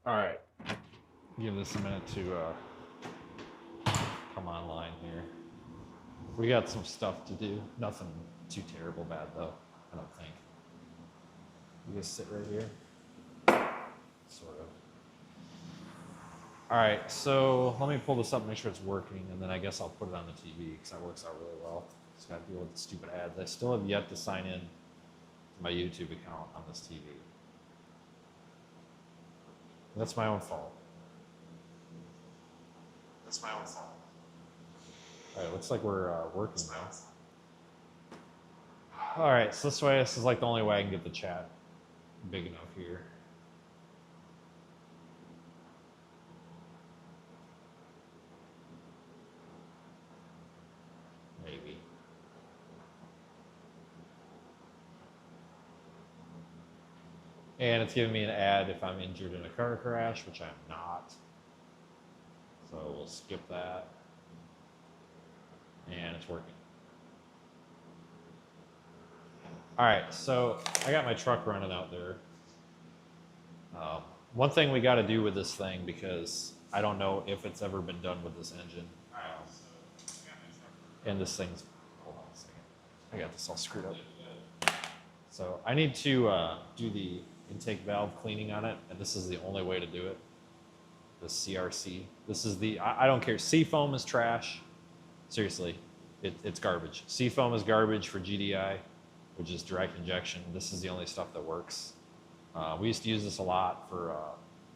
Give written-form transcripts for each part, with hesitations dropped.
All right, give this a minute to come online here. We got some stuff to do. Nothing too terrible bad though, I don't think. You just sit right here, sort of. All right, so let me pull this up and make sure it's working, and then I guess I'll put it on the TV because that works out really well. Just got to deal with the stupid ads. I still have yet to sign in to my YouTube account on this TV. That's my own fault. That's my own fault. All right, looks like we're working now. All right, so this is like the only way I can get the chat big enough here. Maybe. And it's giving me an ad if I'm injured in a car crash, which I'm not. So we'll skip that. And it's working. All right, so I got my truck running out there. One thing we got to do with this thing, because I don't know if it's ever been done with this engine. And this thing's, hold on a second. I got this all screwed up. So I need to do the intake valve cleaning on it, and this is the only way to do it. The CRC. This is the, I don't care. Seafoam is trash. Seriously, it's garbage. Seafoam is garbage for GDI, which is direct injection. This is the only stuff that works. We used to use this a lot for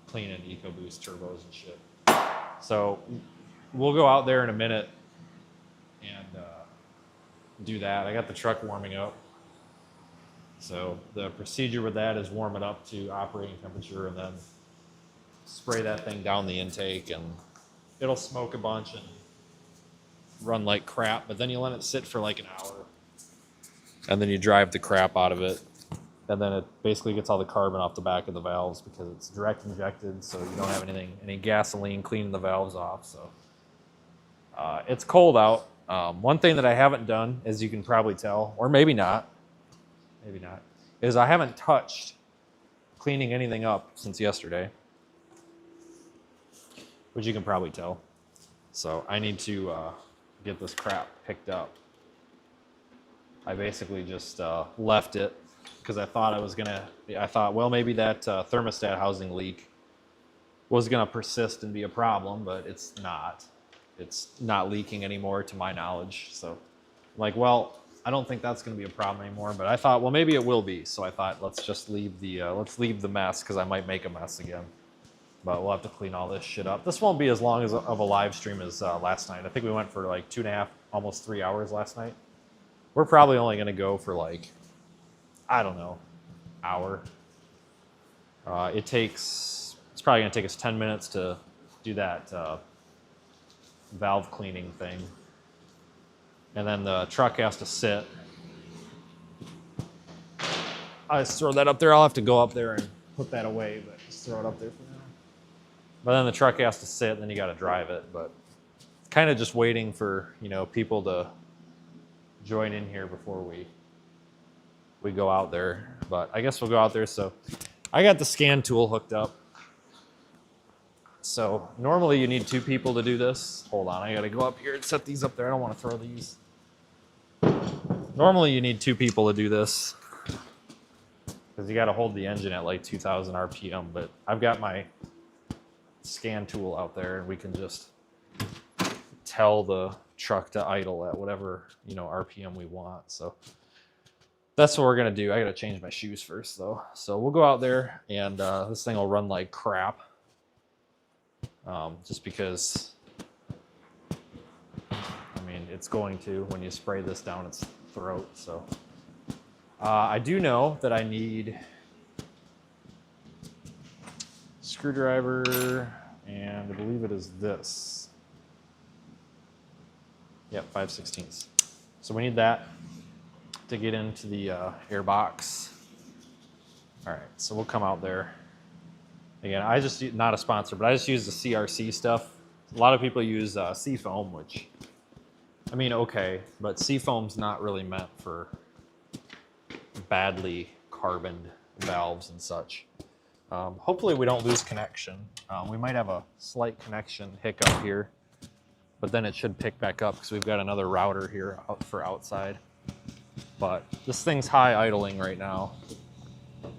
cleaning EcoBoost turbos and shit. So we'll go out there in a minute and do that. I got the truck warming up. So the procedure with that is warm it up to operating temperature and then spray that thing down the intake, and it'll smoke a bunch and run like crap, but then you let it sit for like an hour and then you drive the crap out of it, and then it basically gets all the carbon off the back of the valves because it's direct injected, so you don't have any gasoline cleaning the valves off. So it's cold out. One thing that I haven't done, as you can probably tell, or maybe not, is I haven't touched cleaning anything up since yesterday, which you can probably tell. So I need to get this crap picked up. I basically just left it because I thought, well, maybe that thermostat housing leak was gonna persist and be a problem, but it's not. It's not leaking anymore to my knowledge. So I'm like, well, I don't think that's gonna be a problem anymore, but I thought, well, maybe it will be. So I thought, let's just leave the mess, because I might make a mess again. But we'll have to clean all this shit up. This won't be as long of a live stream as last night. I think we went for like 2.5, almost 3 hours last night. We're probably only going to go for like, I don't know, hour. It's probably going to take us 10 minutes to do that valve cleaning thing. And then the truck has to sit. I just throw that up there. I'll have to go up there and put that away, but just throw it up there for now. But then the truck has to sit, and then you got to drive it. But kind of just waiting for, people to join in here before we go out there. But I guess we'll go out there. So I got the scan tool hooked up. So normally you need 2 people to do this. Hold on, I got to go up here and set these up there. I don't want to throw these. Normally you need 2 people to do this because you got to hold the engine at like 2,000 RPM. But I've got my scan tool out there, and we can just tell the truck to idle at whatever RPM we want. So that's what we're gonna do. I gotta change my shoes first though. So we'll go out there, and this thing will run like crap, just because it's going to when you spray this down its throat. So I do know that I need screwdriver, and I believe it is this. Yep, 5/16. So we need that to get into the air box. All right, so we'll come out there. Again, not a sponsor, but I just use the CRC stuff. A lot of people use Seafoam, which, okay, but Seafoam's not really meant for badly carboned valves and such. Hopefully we don't lose connection. We might have a slight connection hiccup here, but then it should pick back up because we've got another router here out for outside. But this thing's high idling right now. It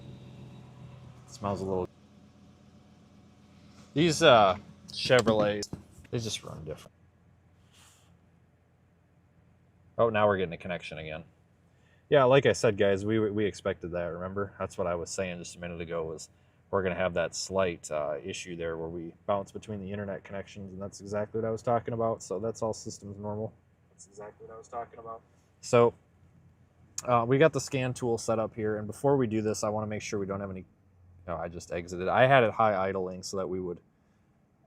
smells a little. These Chevrolets, they just run different. Oh, now we're getting a connection again. Yeah, like I said, guys, we expected that, remember? That's what I was saying just a minute ago, was we're going to have that slight issue there where we bounce between the internet connections, and that's exactly what I was talking about. So that's all systems normal. That's exactly what I was talking about. So we got the scan tool set up here, and before we do this, I want to make sure we don't have any... Oh, I just exited. I had it high idling so that we would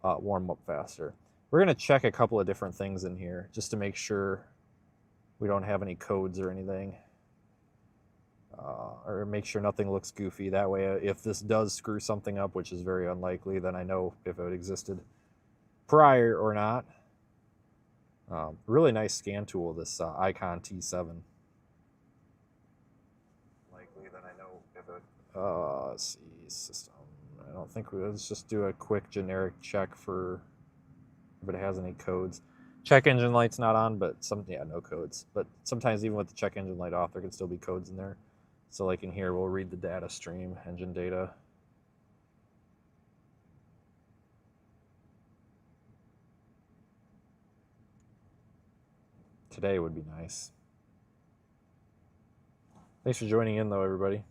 warm up faster. We're going to check a couple of different things in here just to make sure we don't have any codes or anything. Or make sure nothing looks goofy. That way, if this does screw something up, which is very unlikely, then I know if it existed prior or not. Really nice scan tool, this Icon T7. Likely, then I know if it... let's see, system. I don't think let's just do a quick generic check for if it has any codes. Check engine light's not on, but no codes. But sometimes even with the check engine light off, there can still be codes in there. So like in here, we'll read the data stream, engine data. Today would be nice. Thanks for joining in though, everybody.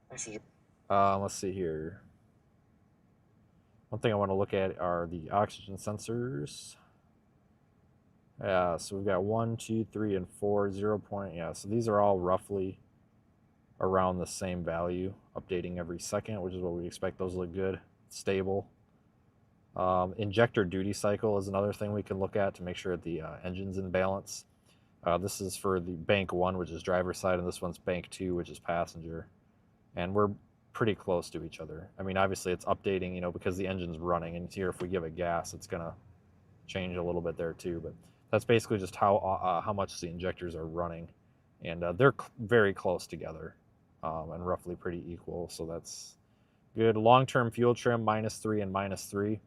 Thanks for let's see here. One thing I want to look at are the oxygen sensors. Yeah, so we've got 1, 2, 3, and 4, 0. Yeah, so these are all roughly around the same value, updating every second, which is what we expect. Those look good, stable. Injector duty cycle is another thing we can look at to make sure that the engine's in balance. This is for the bank 1, which is driver side, and this one's bank 2, which is passenger. And we're pretty close to each other. I mean, obviously it's updating, you know, because the engine's running, and here if we give it gas, it's gonna change a little bit there too. But that's basically just how much the injectors are running, and they're very close together and roughly pretty equal. So that's good. Long-term fuel trim -3 and -3.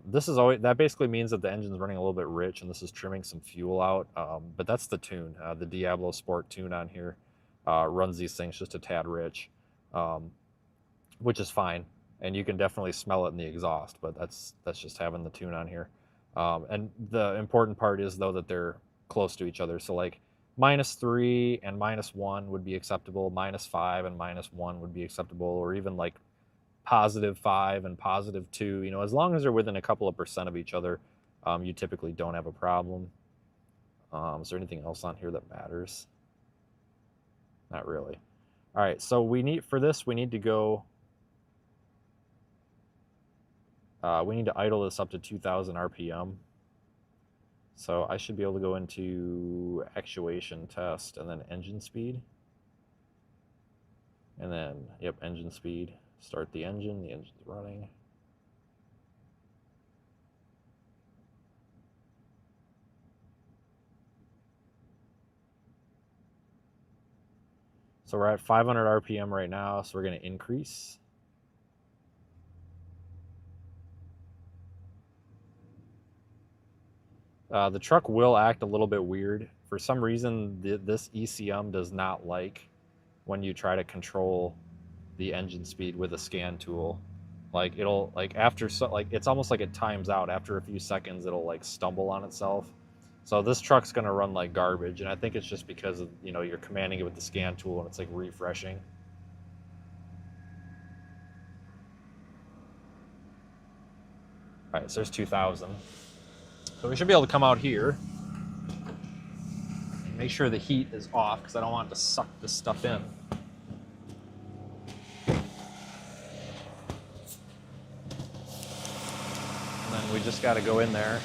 This is always, that basically means that the engine's running a little bit rich, and this is trimming some fuel out. But that's the tune. The Diablo Sport tune on here runs these things just a tad rich, which is fine. And you can definitely smell it in the exhaust, but that's just having the tune on here. And the important part is though that they're close to each other. So like -3 and -1 would be acceptable. -5 and -1 would be acceptable, or even like +5 and +2. You know, as long as they're within a couple of percent of each other, you typically don't have a problem. Is there anything else on here that matters? Not really. All right, so we need to go. We need to idle this up to 2,000 RPM. So I should be able to go into actuation test and then engine speed. And then, yep, engine speed. Start the engine's running. So we're at 500 RPM right now, so we're going to increase. The truck will act a little bit weird. For some reason, this ECM does not like when you try to control the engine speed with a scan tool. Like it'll, like after, like it's almost like it times out after a few seconds. It'll like stumble on itself. So this truck's gonna run like garbage, and I think it's just because of, you know, you're commanding it with the scan tool and it's like refreshing. All right, so there's 2,000. So we should be able to come out here and make sure the heat is off, because I don't want it to suck this stuff in. And then we just got to go in there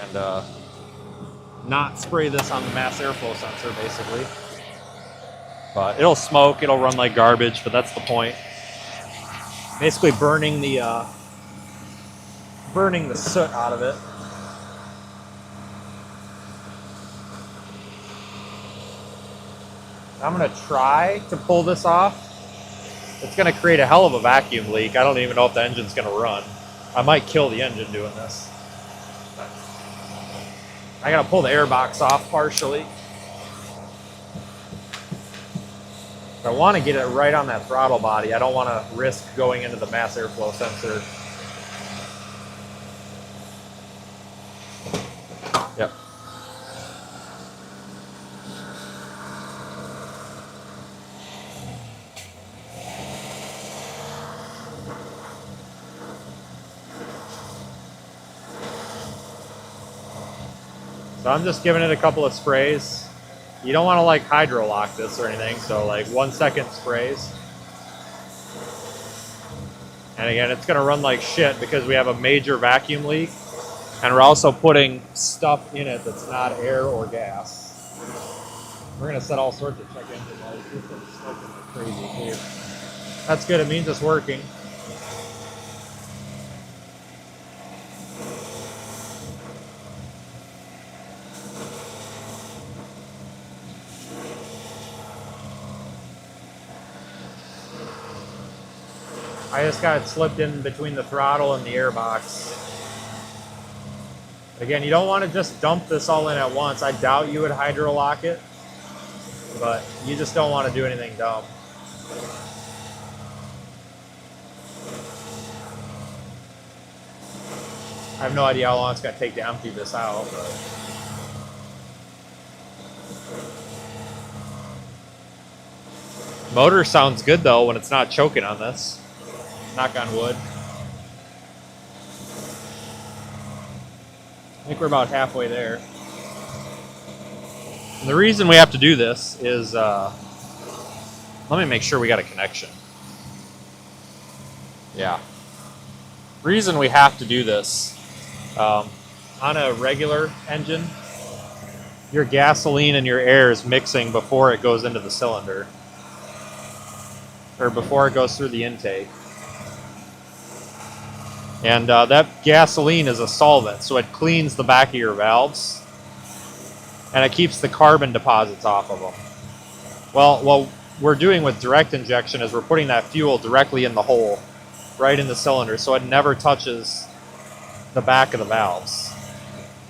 and not spray this on the mass airflow sensor, basically. But it'll smoke, it'll run like garbage, but that's the point. Basically burning the soot out of it. I'm gonna try to pull this off it's going to create a hell of a vacuum leak. I don't even know if the engine's going to run. I might kill the engine doing this. I got to pull the air box off partially. I want to get it right on that throttle body. I don't want to risk going into the mass airflow sensor. Yep. So I'm just giving it a couple of sprays. You don't want to like hydro lock this or anything, so like 1 second sprays. And again, it's going to run like shit because we have a major vacuum leak, and we're also putting stuff in it that's not air or gas. We're going to set all sorts of check engine lights. This thing's smoking like crazy too. That's good, it means it's working. I just got it slipped in between the throttle and the air box. Again, you don't want to just dump this all in at once. I doubt you would hydro lock it, but you just don't want to do anything dumb. I have no idea how long it's going to take to empty this out, but motor sounds good though when it's not choking on this. Knock on wood. I think we're about halfway there. And the reason we have to do this is, let me make sure we got a connection. Yeah. Reason we have to do this, on a regular engine, your gasoline and your air is mixing before it goes into the cylinder, or before it goes through the intake. And that gasoline is a solvent, so it cleans the back of your valves, and it keeps the carbon deposits off of them. Well, what we're doing with direct injection is we're putting that fuel directly in the hole, right in the cylinder, so it never touches the back of the valves.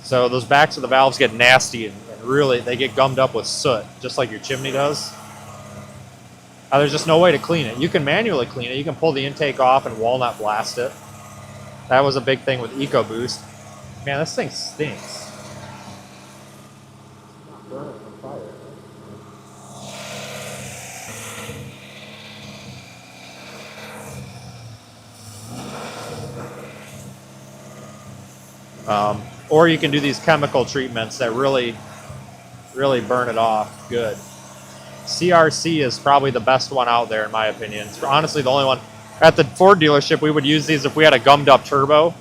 So those backs of the valves get nasty, and really, they get gummed up with soot, just like your chimney does. There's just no way to clean it. You can manually clean it. You can pull the intake off and walnut blast it. That was a big thing with EcoBoost. Man, this thing stinks. Or you can do these chemical treatments that really burn it off good. CRC is probably the best one out there in my opinion. It's honestly the only one. At the Ford dealership, we would use these if we had a gummed up turbo.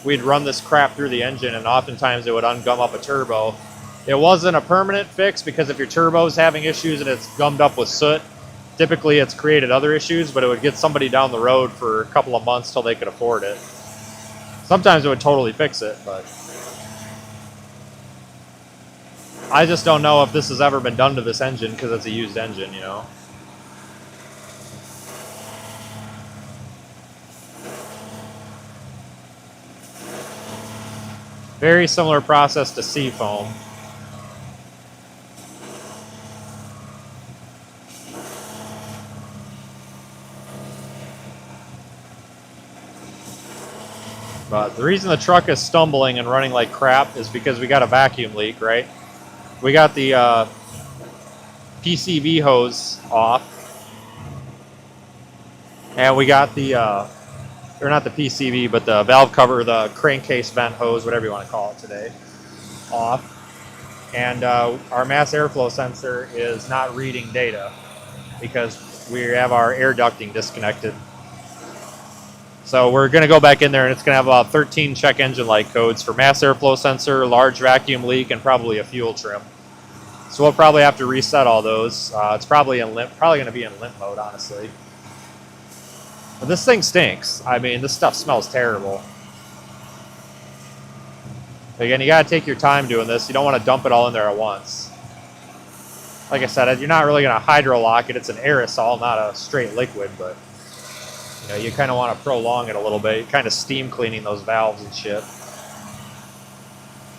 We'd run this crap through the engine, and oftentimes it would ungum up a turbo. It wasn't a permanent fix because if your turbo's having issues and it's gummed up with soot, typically it's created other issues, but it would get somebody down the road for a couple of months till they could afford it. Sometimes it would totally fix it, but I just don't know if this has ever been done to this engine because it's a used engine, you know. Very similar process to seafoam. But the reason the truck is stumbling and running like crap is because we got a vacuum leak, right? We got the PCV hose off. And we got the or not the PCV, but the valve cover, the crankcase vent hose, whatever you want to call it today, off. And our mass airflow sensor is not reading data because we have our air ducting disconnected. So we're going to go back in there, and it's going to have about 13 check engine light codes for mass airflow sensor, large vacuum leak, and probably a fuel trim. So we'll probably have to reset all those. It's probably going to be in limp mode, honestly. But this thing stinks. I mean, this stuff smells terrible. Again, you got to take your time doing this. You don't want to dump it all in there at once. Like I said, you're not really going to hydro lock it. It's an aerosol, not a straight liquid, but You know, you kind of want to prolong it a little bit. You're kind of steam cleaning those valves and shit.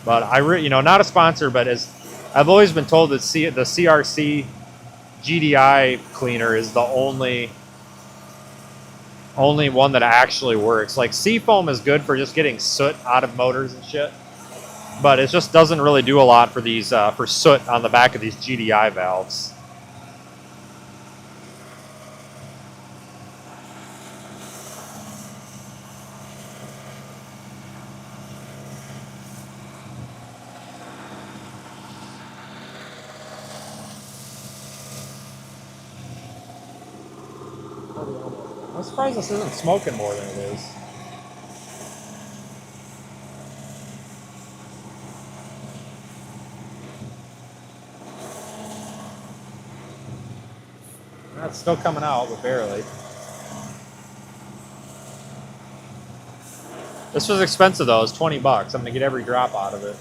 But you know, not a sponsor, but as I've always been told that the CRC GDI cleaner is the only one that actually works. Like Seafoam is good for just getting soot out of motors and shit, but it just doesn't really do a lot for these for soot on the back of these GDI valves. I'm surprised this isn't smoking more than it is. It's still coming out, but barely. This was expensive though. It was 20 bucks. I'm gonna get every drop out of it.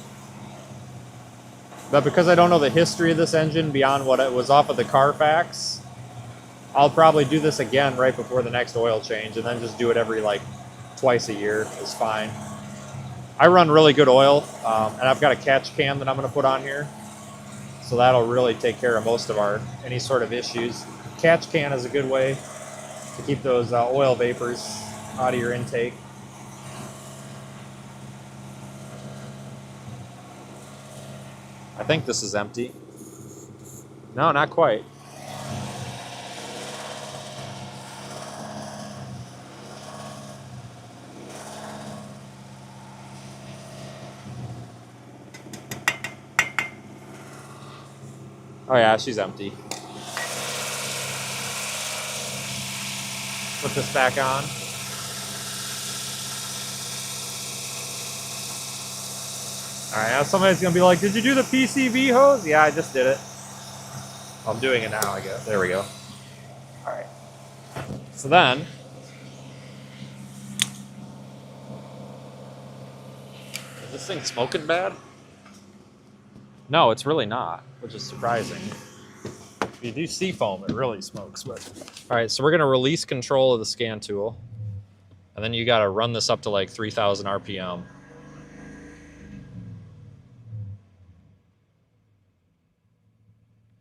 But because I don't know the history of this engine beyond what it was off of the Carfax, I'll probably do this again right before the next oil change, and then just do it every like twice a year. It's fine. I run really good oil, and I've got a catch can that I'm going to put on here, so that'll really take care of most of any sort of issues. Catch can is a good way to keep those oil vapors out of your intake. I think this is empty. No, not quite. Oh yeah, she's empty. Put this back on. All right, now somebody's gonna be like, did you do the PCV hose? Yeah, I just did it. I'm doing it now, I guess. There we go. All right. So then, is this thing smoking bad? No, it's really not, which is surprising. If you do Seafoam, it really smokes. But all right, so we're gonna release control of the scan tool, and then you gotta run this up to like 3,000 RPM.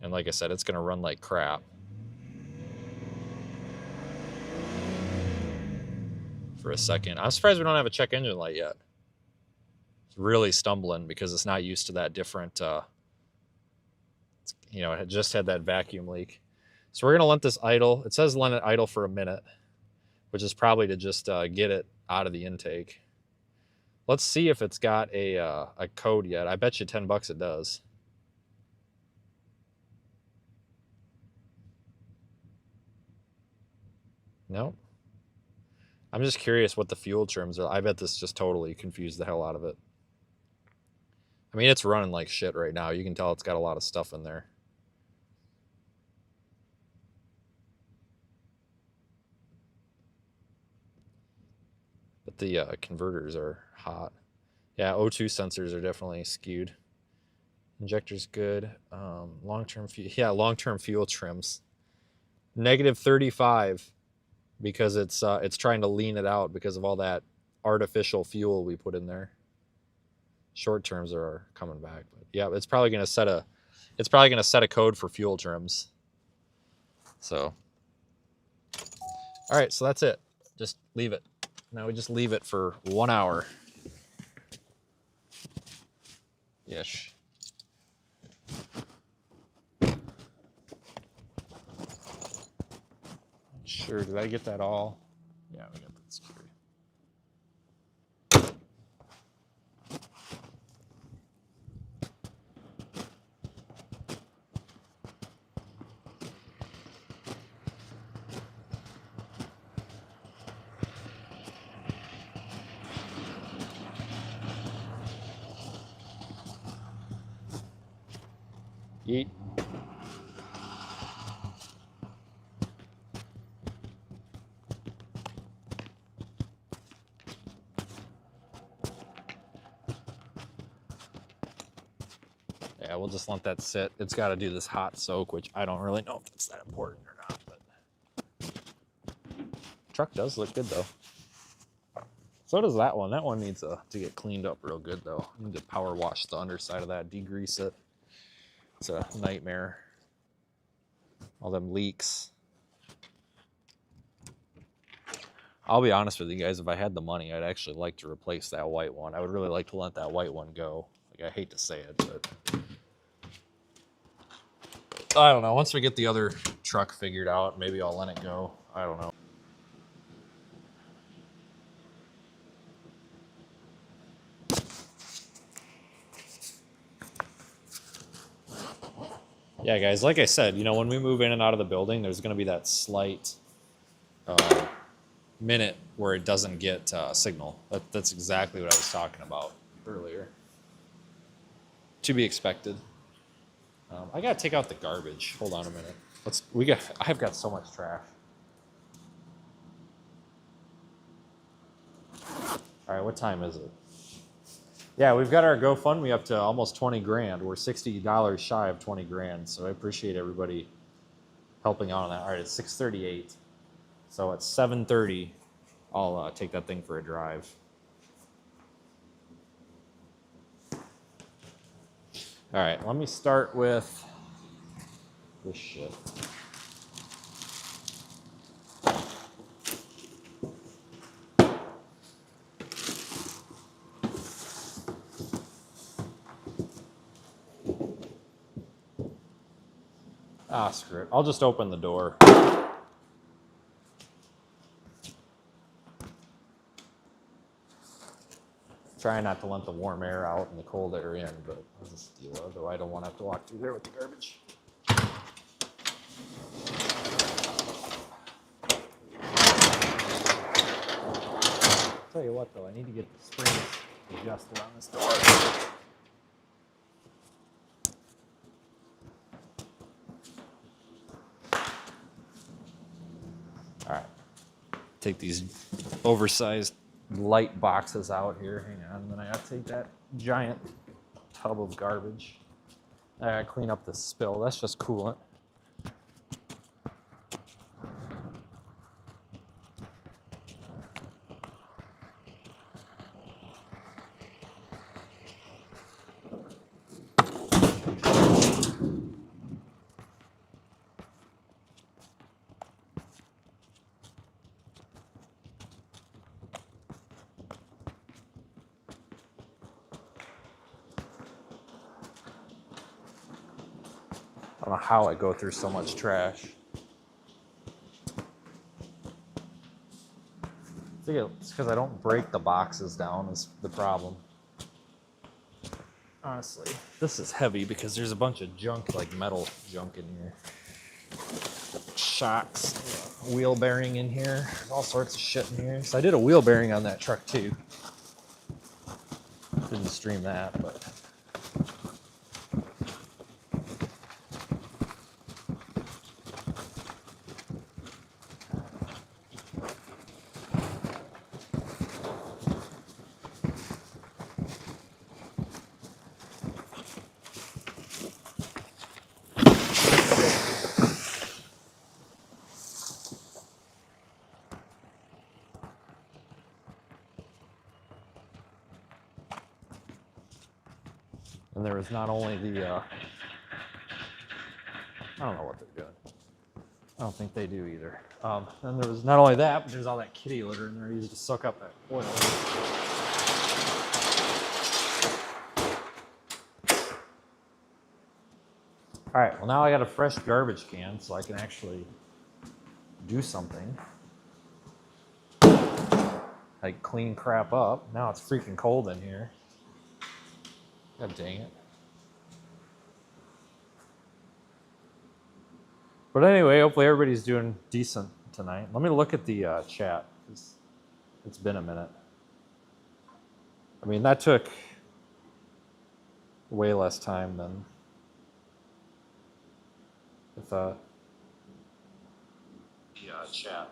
And like I said, it's gonna run like crap. For a second. I'm surprised we don't have a check engine light yet. It's really stumbling because it's not used to that different, you know, it just had that vacuum leak. So we're gonna let this idle. It says let it idle for a minute, which is probably to just get it out of the intake. Let's see if it's got a code yet. I bet you 10 bucks it does. Nope. I'm just curious what the fuel trims are. I bet this just totally confused the hell out of it. I mean, it's running like shit right now. You can tell it's got a lot of stuff in there. But the converters are hot. Yeah, O2 sensors are definitely skewed. Injector's good. Long-term fuel. Yeah, long-term fuel trims. -35 because it's trying to lean it out because of all that artificial fuel we put in there. Short terms are coming back, but yeah, it's probably going to set a code for fuel trims. So, all right, so that's it. Just leave it. Now we just leave it for 1 hour. Ish. Sure, did I get that all? Yeah, we got that security. Yeet. Yeah, we'll just let that sit. It's got to do this hot soak, which I don't really know if it's that important or not. But truck does look good though. So does that one. That one needs to get cleaned up real good though. I need to power wash the underside of that, degrease it. It's a nightmare. All them leaks. I'll be honest with you guys, if I had the money, I'd actually like to replace that white one. I would really like to let that white one go. Like, I hate to say it, but I don't know. Once we get the other truck figured out, maybe I'll let it go. I don't know. Yeah, guys, like I said, you know, when we move in and out of the building, there's going to be that slight minute where it doesn't get signal. That's exactly what I was talking about earlier. To be expected. I got to take out the garbage. Hold on a minute. I've got so much trash. All right, what time is it? Yeah, we've got our GoFundMe up to almost 20 grand. We're $60 shy of 20 grand. So I appreciate everybody helping out on that. All right, it's 6:38. So at 7:30, I'll take that thing for a drive. All right, let me start with this shit. Ah, screw it. I'll just open the door. Try not to let the warm air out and the cold air in, but I'll just deal with it, though I don't want to have to walk through there with the garbage. Tell you what, though, I need to get the springs adjusted on this door. All right, take these oversized light boxes out here. Hang on, and then I have to take that giant tub of garbage. I gotta clean up the spill. That's just coolant. I don't know how I go through so much trash. I think it's because I don't break the boxes down is the problem. Honestly, this is heavy because there's a bunch of junk, like metal junk in here. Shocks, wheel bearing in here, all sorts of shit in here. So I did a wheel bearing on that truck too. Didn't stream that, but and there was not only the, I don't know what they're doing. I don't think they do either. And there was not only that, but there's all that kitty litter in there used to suck up that oil. All right, well now I got a fresh garbage can so I can actually do something. Like clean crap up. Now it's freaking cold in here. God dang it. But anyway, hopefully everybody's doing decent tonight. Let me look at the chat. It's been a minute. I mean, that took way less time than I thought. Yeah, chat.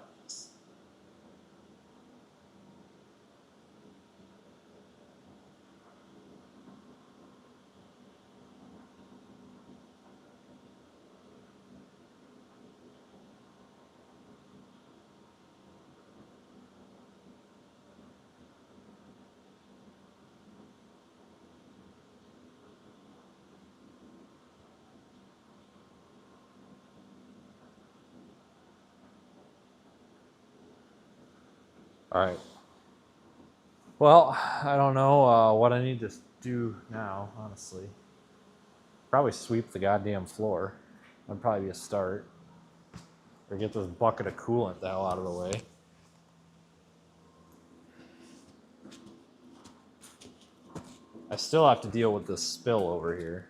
All right. Well, I don't know what I need to do now, honestly. Probably sweep the goddamn floor. That'd probably be a start. Or get this bucket of coolant the hell out of the way. I still have to deal with this spill over here.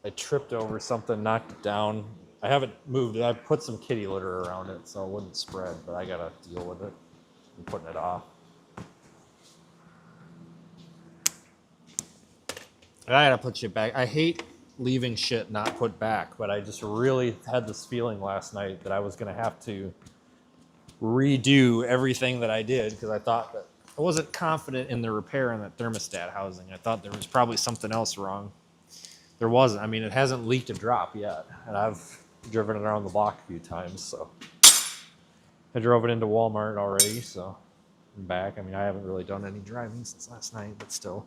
I tripped over something, knocked it down. I haven't moved it. I put some kitty litter around it so it wouldn't spread, but I gotta deal with it. I'm putting it off. I gotta put shit back. I hate leaving shit not put back, but I just really had this feeling last night that I was gonna have to redo everything that I did because I thought that I wasn't confident in the repair in that thermostat housing. I thought there was probably something else wrong. There wasn't. I mean, it hasn't leaked a drop yet, and I've driven it around the block a few times, so I drove it into Walmart already, so I'm back. I mean, I haven't really done any driving since last night, but still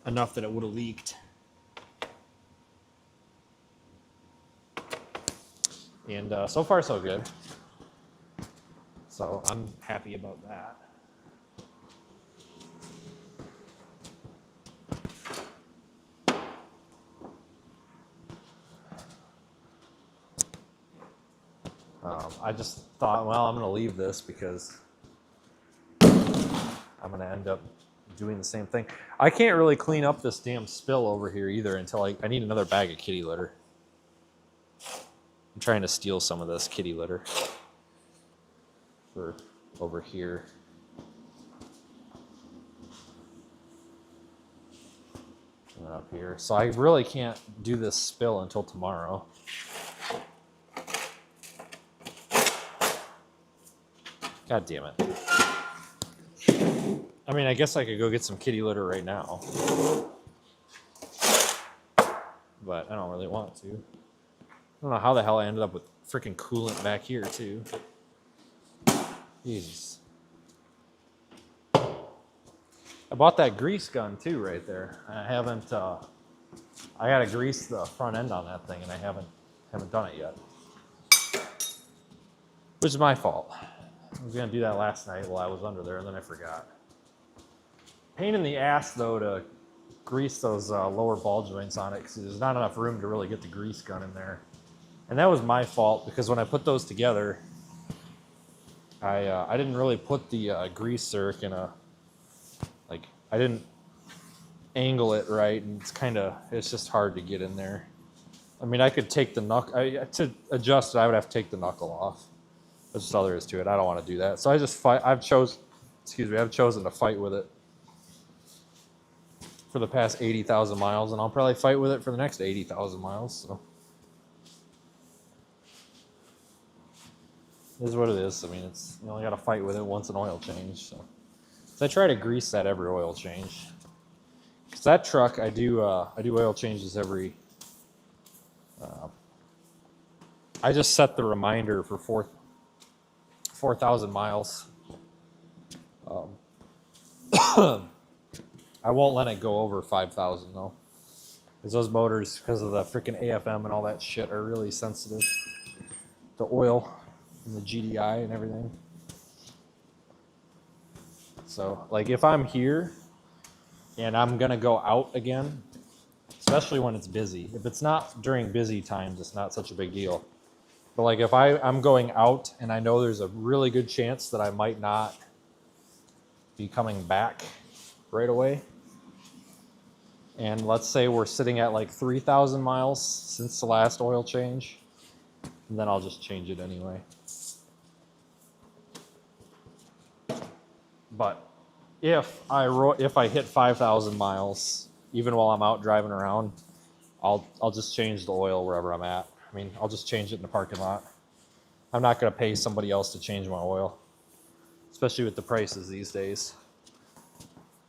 enough that it would have leaked. And so far, so good. So I'm happy about that. I just thought, well, I'm going to leave this because I'm going to end up doing the same thing. I can't really clean up this damn spill over here either until I need another bag of kitty litter. I'm trying to steal some of this kitty litter for over here. And up here. So I really can't do this spill until tomorrow. God damn it. I mean, I guess I could go get some kitty litter right now. But I don't really want to. I don't know how the hell I ended up with freaking coolant back here, too. Jesus. I bought that grease gun, too, right there. I haven't, I gotta grease the front end on that thing, and I haven't done it yet. Which is my fault. I was gonna do that last night while I was under there, and then I forgot. Pain in the ass, though, to grease those lower ball joints on it, because there's not enough room to really get the grease gun in there. And that was my fault, because when I put those together, I didn't really put the grease zerk in a, like, I didn't angle it right, and it's just hard to get in there. I mean, I could take the knuckle, to adjust it, I would have to take the knuckle off. That's just all there is to it. I don't want to do that. So I've chosen to fight with it for the past 80,000 miles, and I'll probably fight with it for the next 80,000 miles. So it is what it is. I mean, you only got to fight with it once an oil change. So I try to grease that every oil change. Because that truck, I do oil changes every. I just set the reminder for 4,000 miles. I won't let it go over 5,000 though, because those motors, because of the freaking AFM and all that shit, are really sensitive to oil and the GDI and everything. So, like, if I'm here and I'm gonna go out again, especially when it's busy. If it's not during busy times, it's not such a big deal. But like, if I'm going out and I know there's a really good chance that I might not be coming back right away, and let's say we're sitting at like 3,000 miles since the last oil change, and then I'll just change it anyway. But if I hit 5,000 miles, even while I'm out driving around, I'll just change the oil wherever I'm at. I mean, I'll just change it in the parking lot. I'm not going to pay somebody else to change my oil, especially with the prices these days.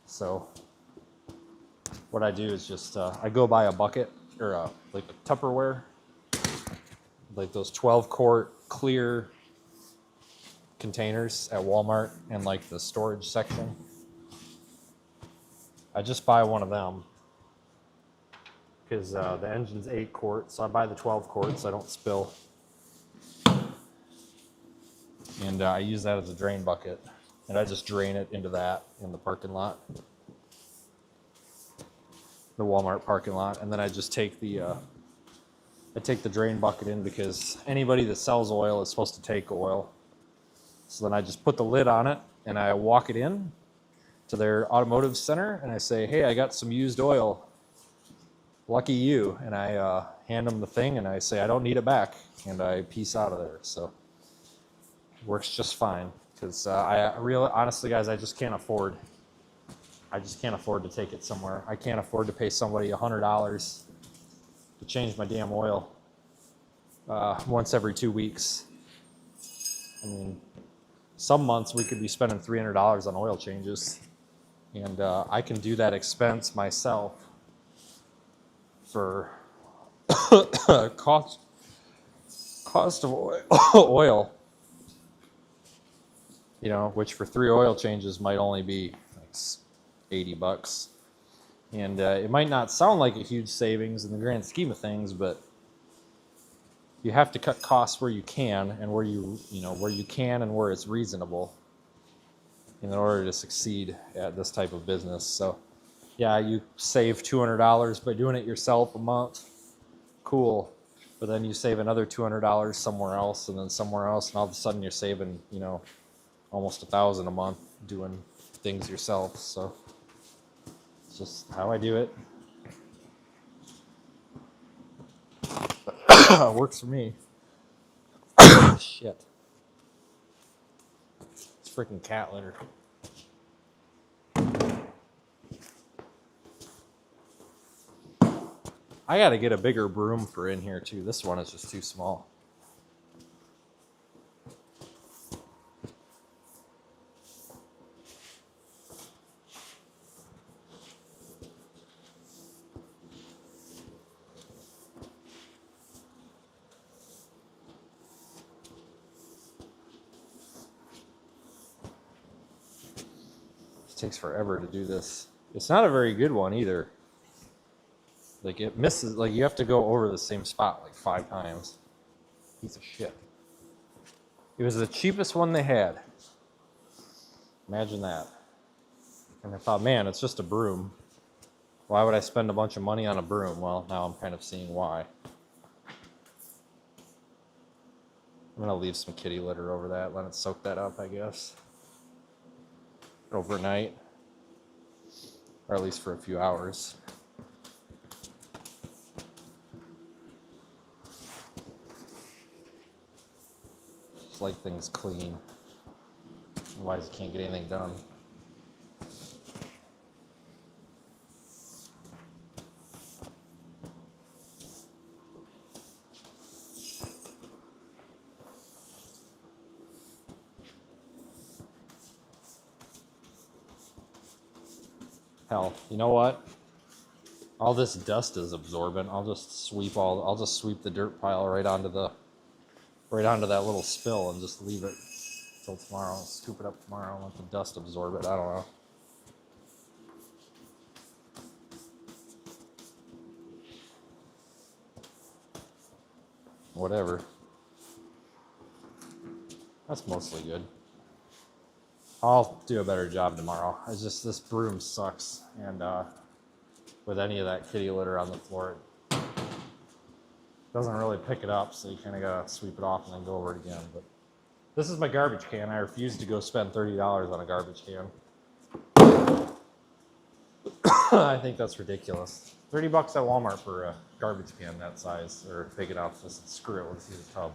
So what I do is just I go buy a bucket or like a Tupperware, like those 12-quart clear containers at Walmart and like the storage section. I just buy one of them because the engine's 8 quarts, so I buy the 12 quarts so I don't spill. And I use that as a drain bucket. And I just drain it into that in the parking lot. The Walmart parking lot. And then I just take the drain bucket in because anybody that sells oil is supposed to take oil. So then I just put the lid on it and I walk it in to their automotive center and I say, hey, I got some used oil. Lucky you. And I hand them the thing and I say, I don't need it back. And I peace out of there. So it works just fine. Because honestly, guys, I just can't afford to take it somewhere. I can't afford to pay somebody $100 to change my damn oil once every 2 weeks. I mean, some months we could be spending $300 on oil changes. And I can do that expense myself for cost of oil, you know, which for 3 oil changes might only be like $80. And it might not sound like a huge savings in the grand scheme of things, but you have to cut costs where you can and where you can and where it's reasonable in order to succeed at this type of business. So yeah, you save $200 by doing it yourself a month. Cool. But then you save another $200 somewhere else and then somewhere else, and all of a sudden you're saving, you know, almost $1,000 a month doing things yourself. So it's just how I do it. It works for me. Shit. It's freaking cat litter. I gotta get a bigger broom for in here too. This one is just too small. It takes forever to do this. It's not a very good one either. Like it misses, like you have to go over the same spot like 5 times. Piece of shit. It was the cheapest one they had. Imagine that. And I thought, man, it's just a broom. Why would I spend a bunch of money on a broom? Well, now I'm kind of seeing why. I'm gonna leave some kitty litter over that, let it soak that up, I guess. Overnight. Or at least for a few hours. Just like things clean. Otherwise you can't get anything done. Hell, you know what? All this dust is absorbent. I'll just sweep the dirt pile right onto that little spill and just leave it till tomorrow. I'll scoop it up tomorrow and let the dust absorb it. I don't know. Whatever. That's mostly good. I'll do a better job tomorrow. It's just this broom sucks, and with any of that kitty litter on the floor, it doesn't really pick it up, so you kind of gotta sweep it off and then go over it again. But this is my garbage can. I refuse to go spend $30 on a garbage can. I think that's ridiculous. $30 at Walmart for a garbage can that size, or big enough. Just screw it. Let's use a tub.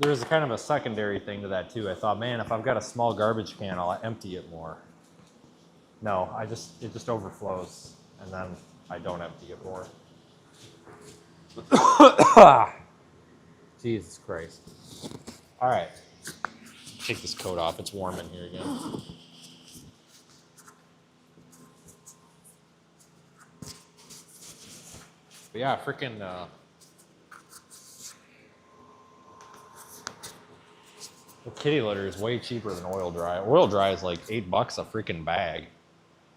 There's kind of a secondary thing to that too. I thought, man, if I've got a small garbage can, I'll empty it more. No, it just overflows, and then I don't empty it more. Jesus Christ. All right, take this coat off. It's warm in here again. But yeah, freaking. The kitty litter is way cheaper than oil dry. Oil dry is like $8 a freaking bag.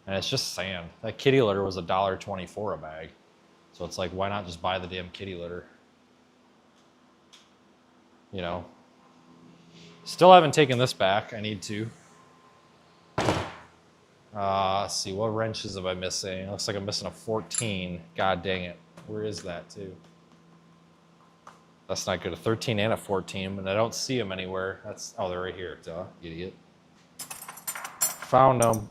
And it's just sand. That kitty litter was $1.24 a bag. So it's like, why not just buy the damn kitty litter? You know? Still haven't taken this back. I need to. Let's see, what wrenches am I missing? Looks like I'm missing a 14. God dang it. Where is that too? That's not good. A 13 and a 14, and I don't see them anywhere. That's, oh, they're right here. Duh, idiot. Found them.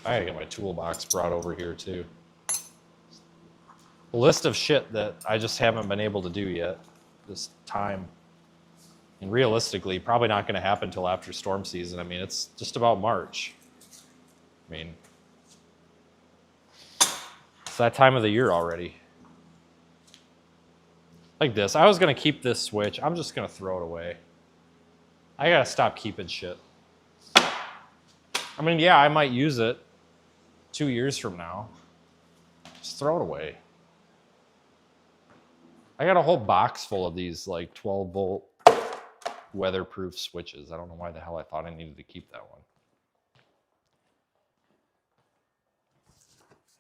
I gotta get my toolbox brought over here too. A list of shit that I just haven't been able to do yet this time. And realistically, probably not going to happen until after storm season. I mean, it's just about March. I mean, it's that time of the year already. Like this. I was going to keep this switch. I'm just going to throw it away. I got to stop keeping shit. I mean, yeah, I might use it 2 years from now. Just throw it away. I got a whole box full of these like 12-volt weatherproof switches. I don't know why the hell I thought I needed to keep that one.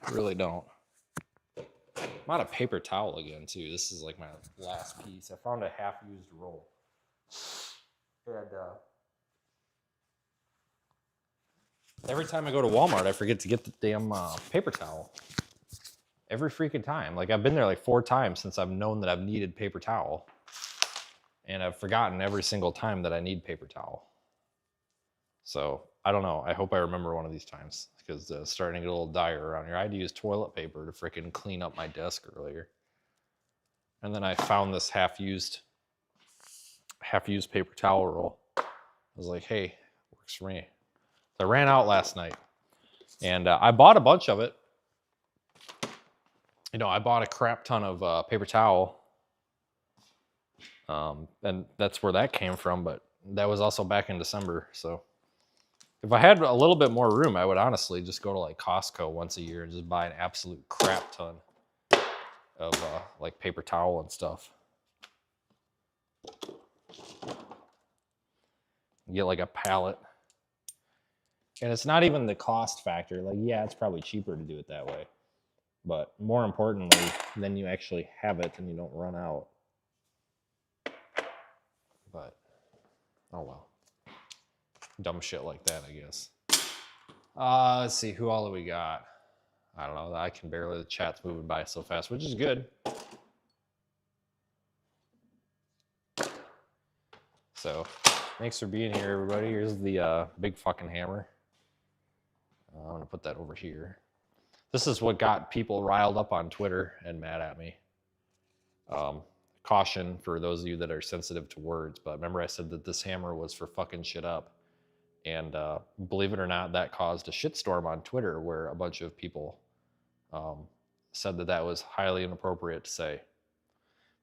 I really don't. I'm out of paper towel again too. This is like my last piece. I found a half-used roll. And every time I go to Walmart, I forget to get the damn paper towel. Every freaking time. Like I've been there like 4 times since I've known that I've needed paper towel. And I've forgotten every single time that I need paper towel. So I don't know. I hope I remember one of these times because it's starting to get a little dire around here. I had to use toilet paper to freaking clean up my desk earlier. And then I found this half-used paper towel roll. I was like, hey, works for me. So I ran out last night and I bought a bunch of it. You know, I bought a crap ton of paper towel. And that's where that came from, but that was also back in December. So if I had a little bit more room, I would honestly just go to like Costco once a year and just buy an absolute crap ton of like paper towel and stuff. Get like a pallet. And it's not even the cost factor. Like, yeah, it's probably cheaper to do it that way. But more importantly, then you actually have it and you don't run out. But, oh well. Dumb shit like that, I guess. Let's see, who all do we got? I don't know, I can barely, the chat's moving by so fast, which is good. So, thanks for being here, everybody. Here's the big fucking hammer. I'm gonna put that over here. This is what got people riled up on Twitter and mad at me. Caution for those of you that are sensitive to words, but remember I said that this hammer was for fucking shit up. And believe it or not, that caused a shitstorm on Twitter where a bunch of people said that that was highly inappropriate to say.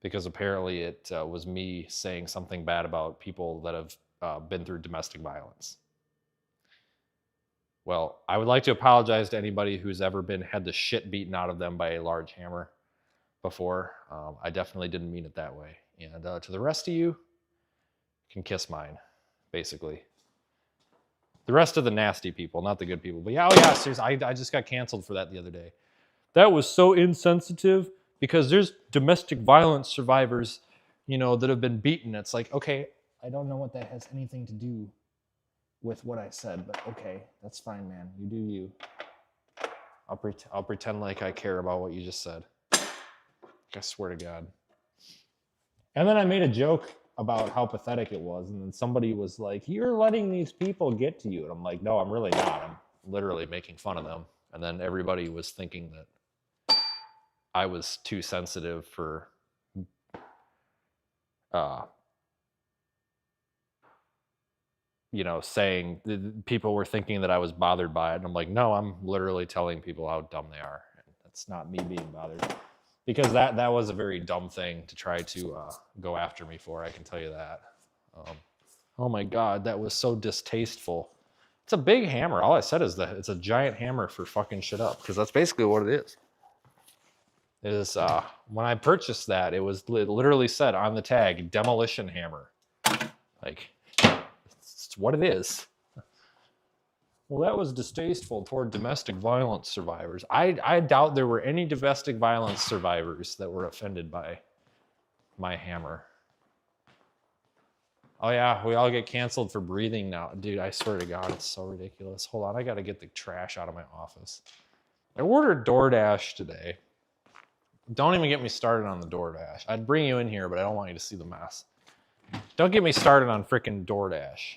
Because apparently it was me saying something bad about people that have been through domestic violence. Well, I would like to apologize to anybody who's ever had the shit beaten out of them by a large hammer before. I definitely didn't mean it that way. And to the rest of you, can kiss mine, basically. The rest of the nasty people, not the good people. But yeah, oh yeah, seriously, I just got canceled for that the other day. That was so insensitive because there's domestic violence survivors, you know, that have been beaten. It's like, okay, I don't know what that has anything to do with what I said, but okay, that's fine, man. You do you. I'll pretend like I care about what you just said. I swear to God. And then I made a joke about how pathetic it was, and then somebody was like, you're letting these people get to you. And I'm like, no, I'm really not. I'm literally making fun of them. And then everybody was thinking that I was too sensitive for you know, saying, people were thinking that I was bothered by it. And I'm like, no, I'm literally telling people how dumb they are. And that's not me being bothered. Because that was a very dumb thing to try to go after me for, I can tell you that. Oh my God, that was so distasteful. It's a big hammer. All I said is that it's a giant hammer for fucking shit up, because that's basically what it is. is when I purchased that, it literally said on the tag, demolition hammer. Like, it's what it is. Well, that was distasteful toward domestic violence survivors. I doubt there were any domestic violence survivors that were offended by my hammer. Oh yeah, we all get canceled for breathing now. Dude, I swear to God, it's so ridiculous. Hold on, I gotta get the trash out of my office. I ordered DoorDash today. Don't even get me started on the DoorDash. I'd bring you in here, but I don't want you to see the mess. Don't get me started on frickin' DoorDash.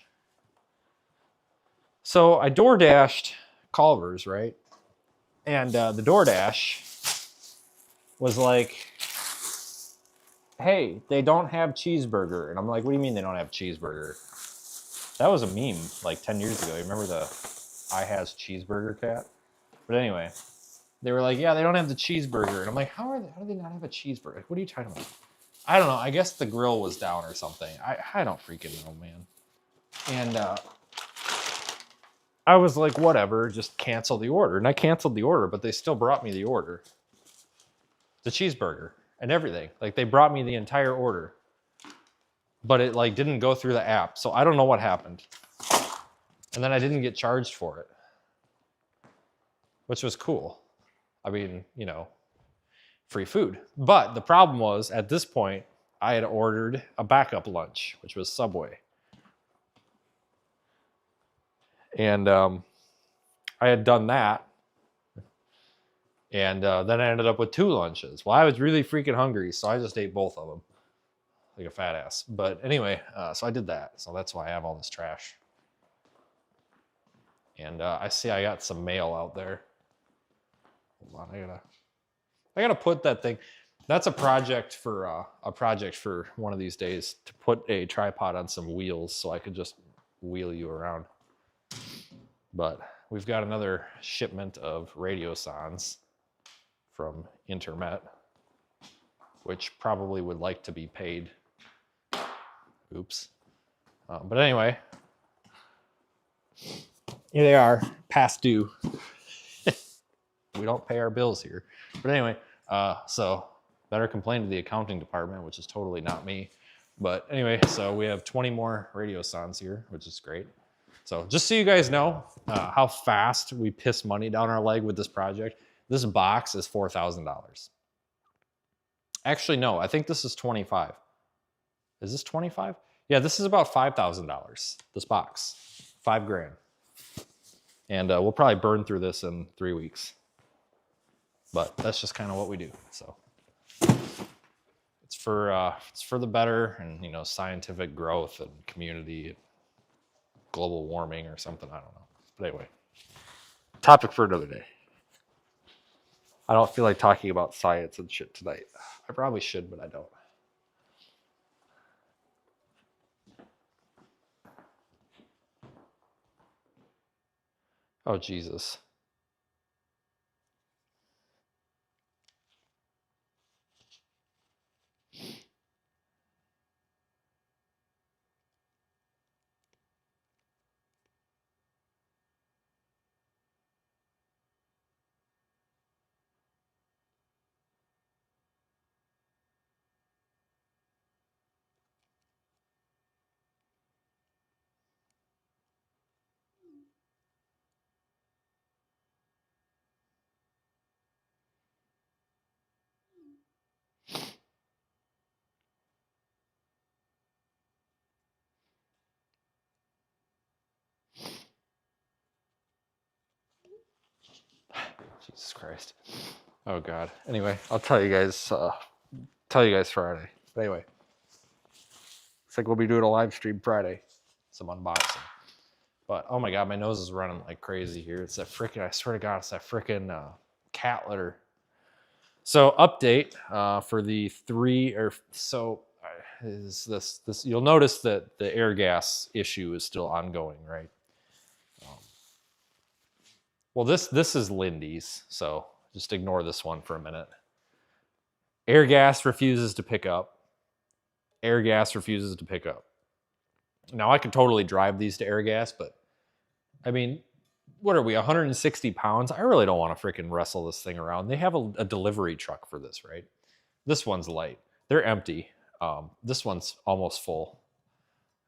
So I DoorDashed Culver's, right? And the DoorDash was like, hey, they don't have cheeseburger. And I'm like, what do you mean they don't have cheeseburger? That was a meme like 10 years ago. You remember the I has cheeseburger cat? But anyway, they were like, yeah, they don't have the cheeseburger. And I'm like, how do they not have a cheeseburger? Like, what are you talking about? I don't know. I guess the grill was down or something. I don't freaking know, man. And I was like, whatever, just cancel the order. And I canceled the order, but they still brought me the order. The cheeseburger and everything. Like, they brought me the entire order. But it like didn't go through the app. So I don't know what happened. And then I didn't get charged for it. Which was cool. I mean, you know, free food. But the problem was, at this point, I had ordered a backup lunch, which was Subway. And I had done that. And then I ended up with 2 lunches. Well, I was really freaking hungry, so I just ate both of them. Like a fat ass. But anyway, so I did that. So that's why I have all this trash. And I see I got some mail out there. Hold on, I gotta put that thing. That's a project for one of these days, to put a tripod on some wheels so I could just wheel you around. But we've got another shipment of radiosons from Intermet, which probably would like to be paid. Oops. But anyway, here they are, past due. We don't pay our bills here. But anyway, so better complain to the accounting department, which is totally not me. But anyway, so we have 20 more radiosons here, which is great. So just so you guys know how fast we piss money down our leg with this project, this box is $4,000. Actually, no, I think this is 25. Is this 25? Yeah, this is about $5,000, this box, $5,000. And we'll probably burn through this in 3 weeks. But that's just kind of what we do. So it's for the better, and you know, scientific growth and community, global warming or something. I don't know. But anyway, topic for another day. I don't feel like talking about science and shit tonight. I probably should, but I don't. Oh, Jesus. Jesus Christ. Oh God. Anyway, I'll tell you guys Friday. But anyway, it's like we'll be doing a live stream Friday, some unboxing. But oh my God, my nose is running like crazy here. It's that freaking, I swear to God, it's that freaking cat litter. So update for the 3 or so is this. You'll notice that the air gas issue is still ongoing, right? Well, this is Lindy's, so just ignore this one for a minute. Air gas refuses to pick up. Air gas refuses to pick up. Now, I could totally drive these to air gas, but I mean, what are we, 160 pounds? I really don't want to freaking wrestle this thing around. They have a delivery truck for this, right? This one's light. They're empty. This one's almost full.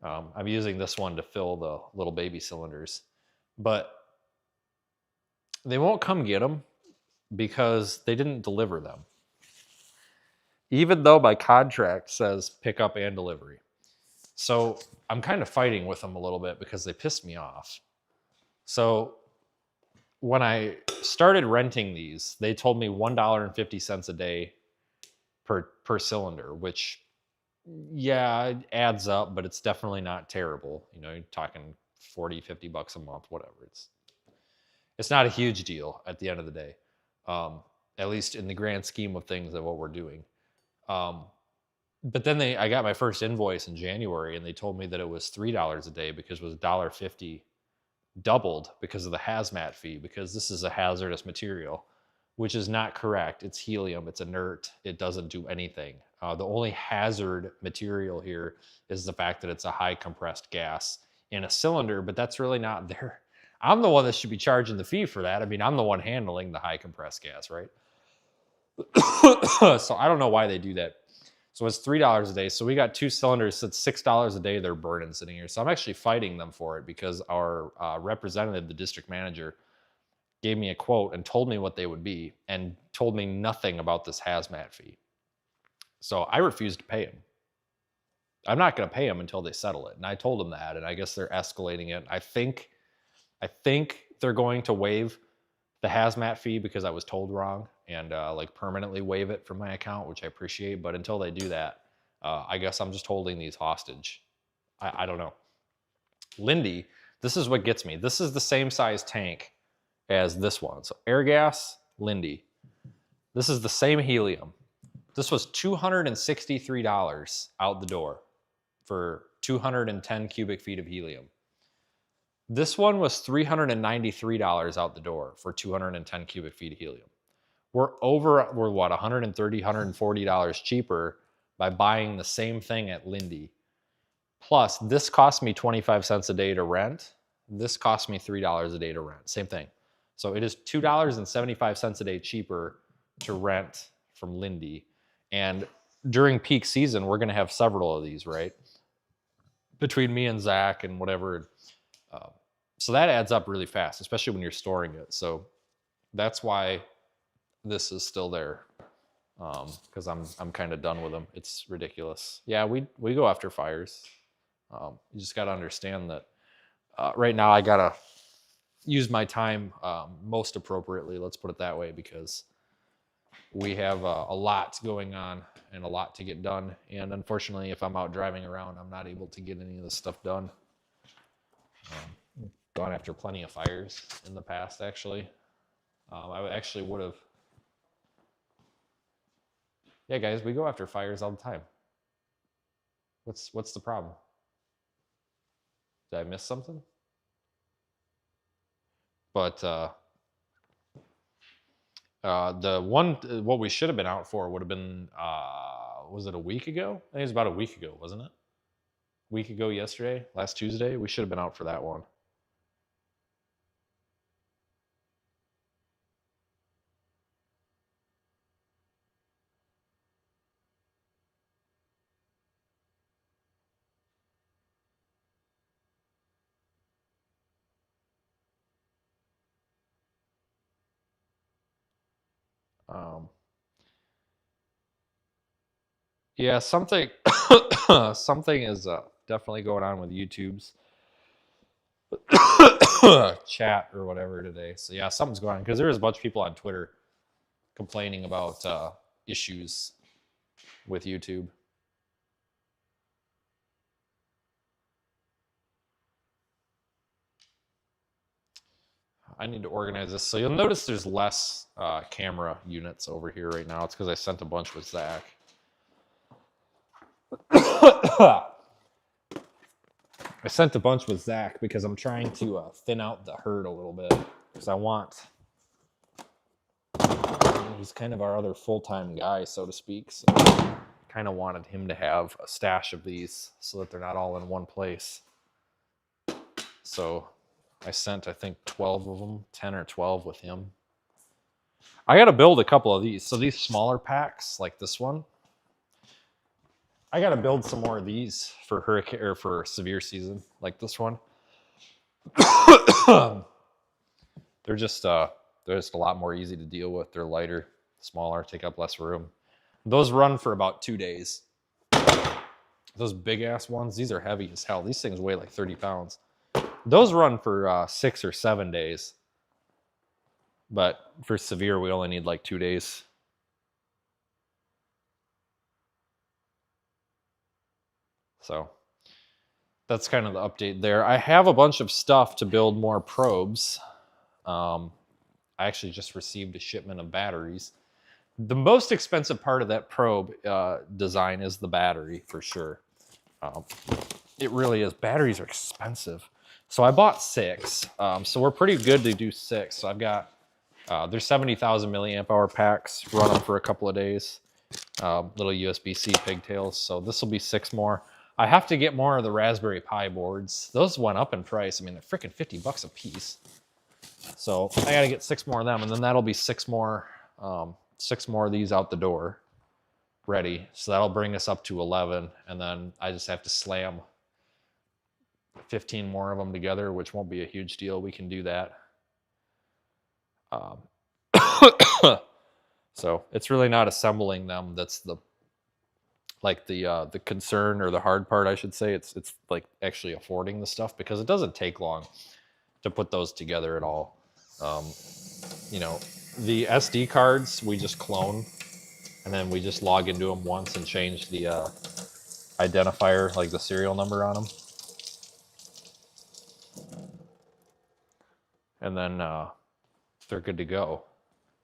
I'm using this one to fill the little baby cylinders. But they won't come get them because they didn't deliver them. Even though my contract says pickup and delivery. So I'm kind of fighting with them a little bit because they pissed me off. So when I started renting these, they told me $1.50 a day per cylinder, which, yeah, it adds up, but it's definitely not terrible. You know, you're talking 40, 50 bucks a month, whatever. It's not a huge deal at the end of the day, at least in the grand scheme of things of what we're doing. But then I got my first invoice in January, and they told me that it was $3 a day because it was $1.50 doubled because of the hazmat fee, because this is a hazardous material, which is not correct. It's helium. It's inert. It doesn't do anything. The only hazard material here is the fact that it's a high compressed gas in a cylinder, but that's really not there. I'm the one that should be charging the fee for that. I mean, I'm the one handling the high compressed gas, right? So I don't know why they do that. So it's $3 a day. So we got 2 cylinders. So it's $6 a day they're burning sitting here. So I'm actually fighting them for it because our representative, the district manager, gave me a quote and told me what they would be and told me nothing about this hazmat fee. So I refused to pay him. I'm not going to pay him until they settle it. And I told them that, and I guess they're escalating it. I think they're going to waive the hazmat fee because I was told wrong, and like permanently waive it from my account, which I appreciate. But until they do that, I guess I'm just holding these hostage. I don't know. Lindy, this is what gets me. This is the same size tank as this one. So air gas, Lindy. This is the same helium. This was $263 out the door for 210 cubic feet of helium. This one was $393 out the door for 210 cubic feet of helium. We're what, $130, $140 cheaper by buying the same thing at Lindy. Plus, this cost me 25 cents a day to rent. This cost me $3 a day to rent. Same thing. So it is $2.75 a day cheaper to rent from Lindy. And during peak season, we're going to have several of these, right? Between me and Zach and whatever. So that adds up really fast, especially when you're storing it. So that's why this is still there, because I'm kind of done with them. It's ridiculous. Yeah, we go after fires. You just got to understand that right now I got to use my time most appropriately, let's put it that way, because we have a lot going on and a lot to get done. And unfortunately, if I'm out driving around, I'm not able to get any of this stuff done. Gone after plenty of fires in the past, actually. I actually would have. Yeah, guys, we go after fires all the time. What's the problem? Did I miss something? But the one, what we should have been out for would have been, was it a week ago? I think it was about a week ago, wasn't it? Week ago yesterday, last Tuesday, we should have been out for that one. Yeah, something something is definitely going on with YouTube's chat or whatever today. So yeah, something's going on because there was a bunch of people on Twitter complaining about issues with YouTube. I need to organize this. So you'll notice there's less camera units over here right now. It's because I sent a bunch with Zach. I sent a bunch with Zach because I'm trying to thin out the herd a little bit. Because I want... he's kind of our other full-time guy, so to speak. So I kind of wanted him to have a stash of these so that they're not all in one place. So I sent, I think, 12 of them, 10 or 12 with him. I got to build a couple of these. So these smaller packs, like this one, I got to build some more of these for hurricane or for severe season, like this one. They're just a lot more easy to deal with. They're lighter, smaller, take up less room. Those run for about 2 days. Those big ass ones, these are heavy as hell. These things weigh like 30 pounds. Those run for 6 or 7 days. But for severe, we only need like 2 days. So that's kind of the update there. I have a bunch of stuff to build more probes. I actually just received a shipment of batteries. The most expensive part of that probe design is the battery, for sure. It really is. Batteries are expensive. So I bought 6. So we're pretty good to do 6. So I've got, there's 70,000 milliamp hour packs. Run them for a couple of days. Little USB-C pigtails. So this will be 6 more. I have to get more of the Raspberry Pi boards. Those went up in price. I mean, they're freaking $50 a piece. So I got to get 6 more of them, and then that'll be 6 more of these out the door ready. So that'll bring us up to 11, and then I just have to slam 15 more of them together, which won't be a huge deal. We can do that. So it's really not assembling them that's the concern, or the hard part, I should say. It's like actually affording the stuff, because it doesn't take long to put those together at all. You know, the SD cards we just clone, and then we just log into them once and change the identifier, like the serial number on them, and then they're good to go,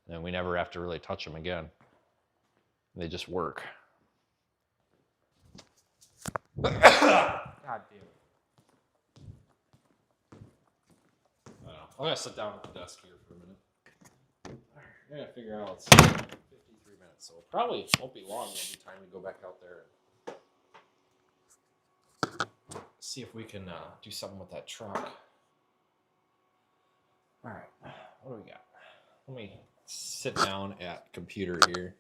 and we never have to really touch them again. They just work. God damn it. I'm gonna sit down at the desk here for a minute. I gotta figure out, it's 53 minutes, so it probably won't be long. It'll be time to go back out there and see if we can do something with that truck. All right, what do we got? Let me sit down at computer here.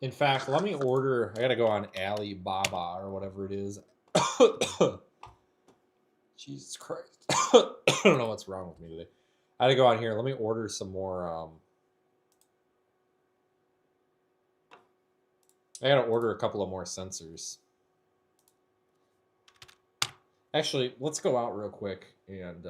In fact, let me order. I gotta go on Alibaba or whatever it is. Jesus Christ. I don't know what's wrong with me today. I gotta go on here. Let me order some more. I gotta order a couple of more sensors. Actually, let's go out real quick and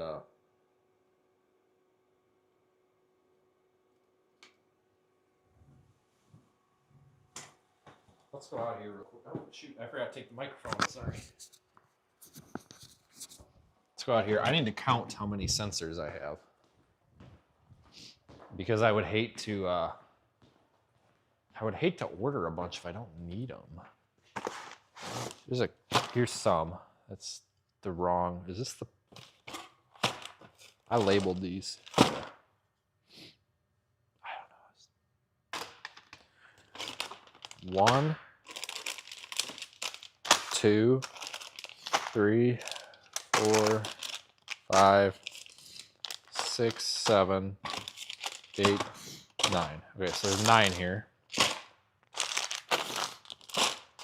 let's go out here real quick. Oh, shoot, I forgot to take the microphone. Sorry. Let's go out here. I need to count how many sensors I have, because I would hate to order a bunch if I don't need them. Here's some. That's the wrong. Is this the? I labeled these. I don't know. 1, 2, 3, 4, 5, 6, 7, 8, 9. Okay, so there's 9 here.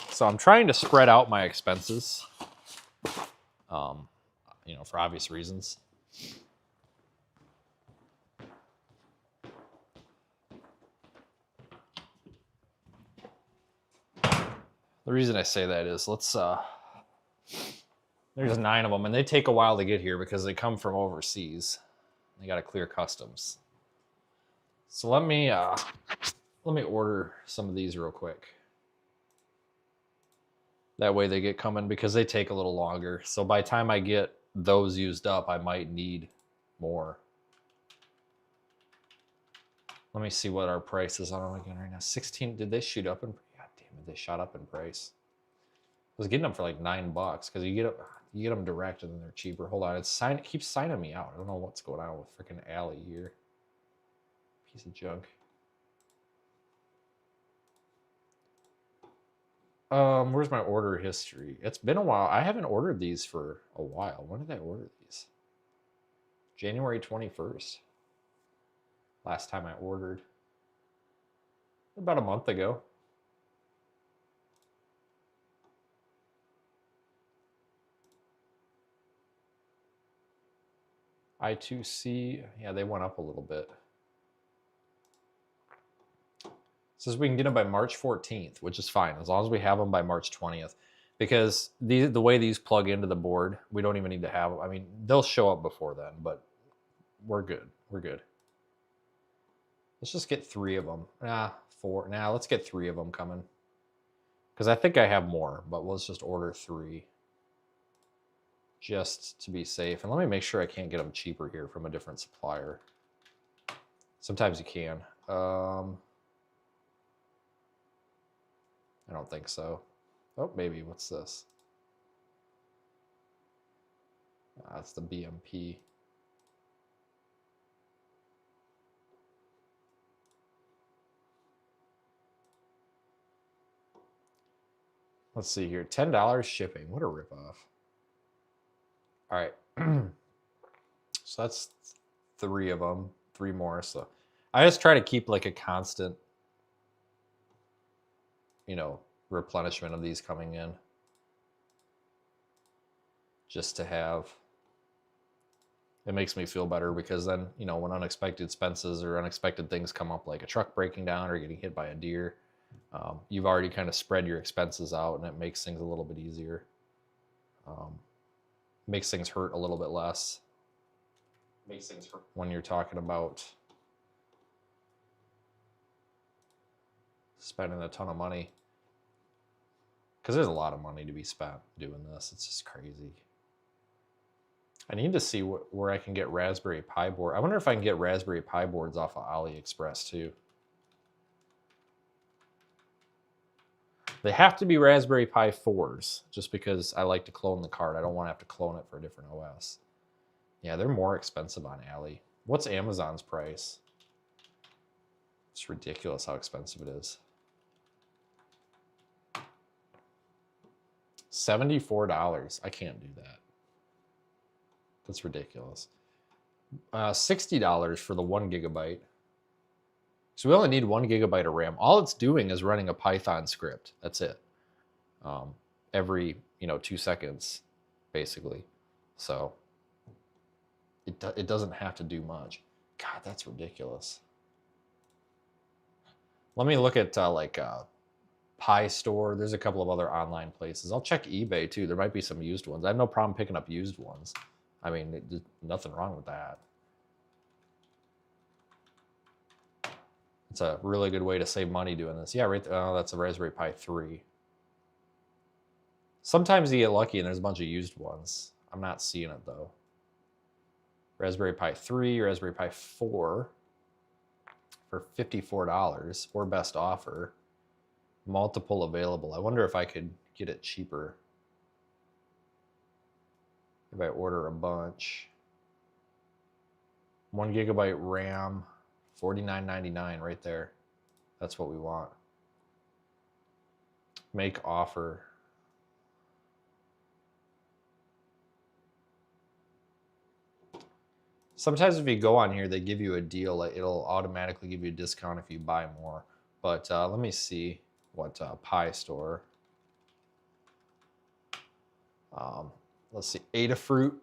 So I'm trying to spread out my expenses, you know, for obvious reasons. The reason I say that is, there's 9 of them, and they take a while to get here because they come from overseas. They got to clear customs. So let me order some of these real quick. That way they get coming, because they take a little longer. So by the time I get those used up, I might need more. Let me see what our price is on them again right now. 16, did they shoot up in, God damn it, they shot up in price. I was getting them for like $9 because you You get them direct and then they're cheaper. Hold on, it keeps signing me out. I don't know what's going on with freaking Alley here. Piece of junk. Where's my order history? It's been a while. I haven't ordered these for a while. When did I order these? January 21st. Last time I ordered. About a month ago. I2C, yeah, they went up a little bit. Says we can get them by March 14th, which is fine, as long as we have them by March 20th. Because the way these plug into the board, we don't even need to have them. I mean, they'll show up before then, but we're good. We're good. Let's just get 3 of them. 4. Let's get 3 of them coming. Because I think I have more, but let's just order 3. Just to be safe. And let me make sure I can't get them cheaper here from a different supplier. Sometimes you can. I don't think so. Oh, maybe. What's this? That's the BMP. Let's see here. $10 shipping. What a ripoff. All right. So that's 3 of them. 3 more. So I just try to keep like a constant, replenishment of these coming in. Just to have. It makes me feel better because then, when unexpected expenses or unexpected things come up, like a truck breaking down or getting hit by a deer, you've already kind of spread your expenses out, and it makes things a little bit easier. Makes things hurt a little bit less. Makes things hurt when you're talking about spending a ton of money. Because there's a lot of money to be spent doing this. It's just crazy. I need to see where I can get Raspberry Pi board. I wonder if I can get Raspberry Pi boards off of AliExpress too. They have to be Raspberry Pi 4s, just because I like to clone the card. I don't want to have to clone it for a different OS. Yeah, they're more expensive on Ali. What's Amazon's price? It's ridiculous how expensive it is. $74. I can't do that. That's ridiculous. $60 for the 1 gigabyte. So we only need 1 gigabyte of RAM. All it's doing is running a Python script. That's it. Every 2 seconds, basically. So it doesn't have to do much. God, that's ridiculous. Let me look at Pi Store. There's a couple of other online places. I'll check eBay too. There might be some used ones. I have no problem picking up used ones. I mean, there's nothing wrong with that. It's a really good way to save money doing this. Yeah, right there. Oh, that's a Raspberry Pi 3. Sometimes you get lucky and there's a bunch of used ones. I'm not seeing it though. Raspberry Pi 3, Raspberry Pi 4 for $54 or best offer. Multiple available. I wonder if I could get it cheaper if I order a bunch. 1 gigabyte RAM, $49.99 right there. That's what we want. Make offer. Sometimes if you go on here, they give you a deal. It'll automatically give you a discount if you buy more. But let me see what Pi Store. Let's see, Adafruit.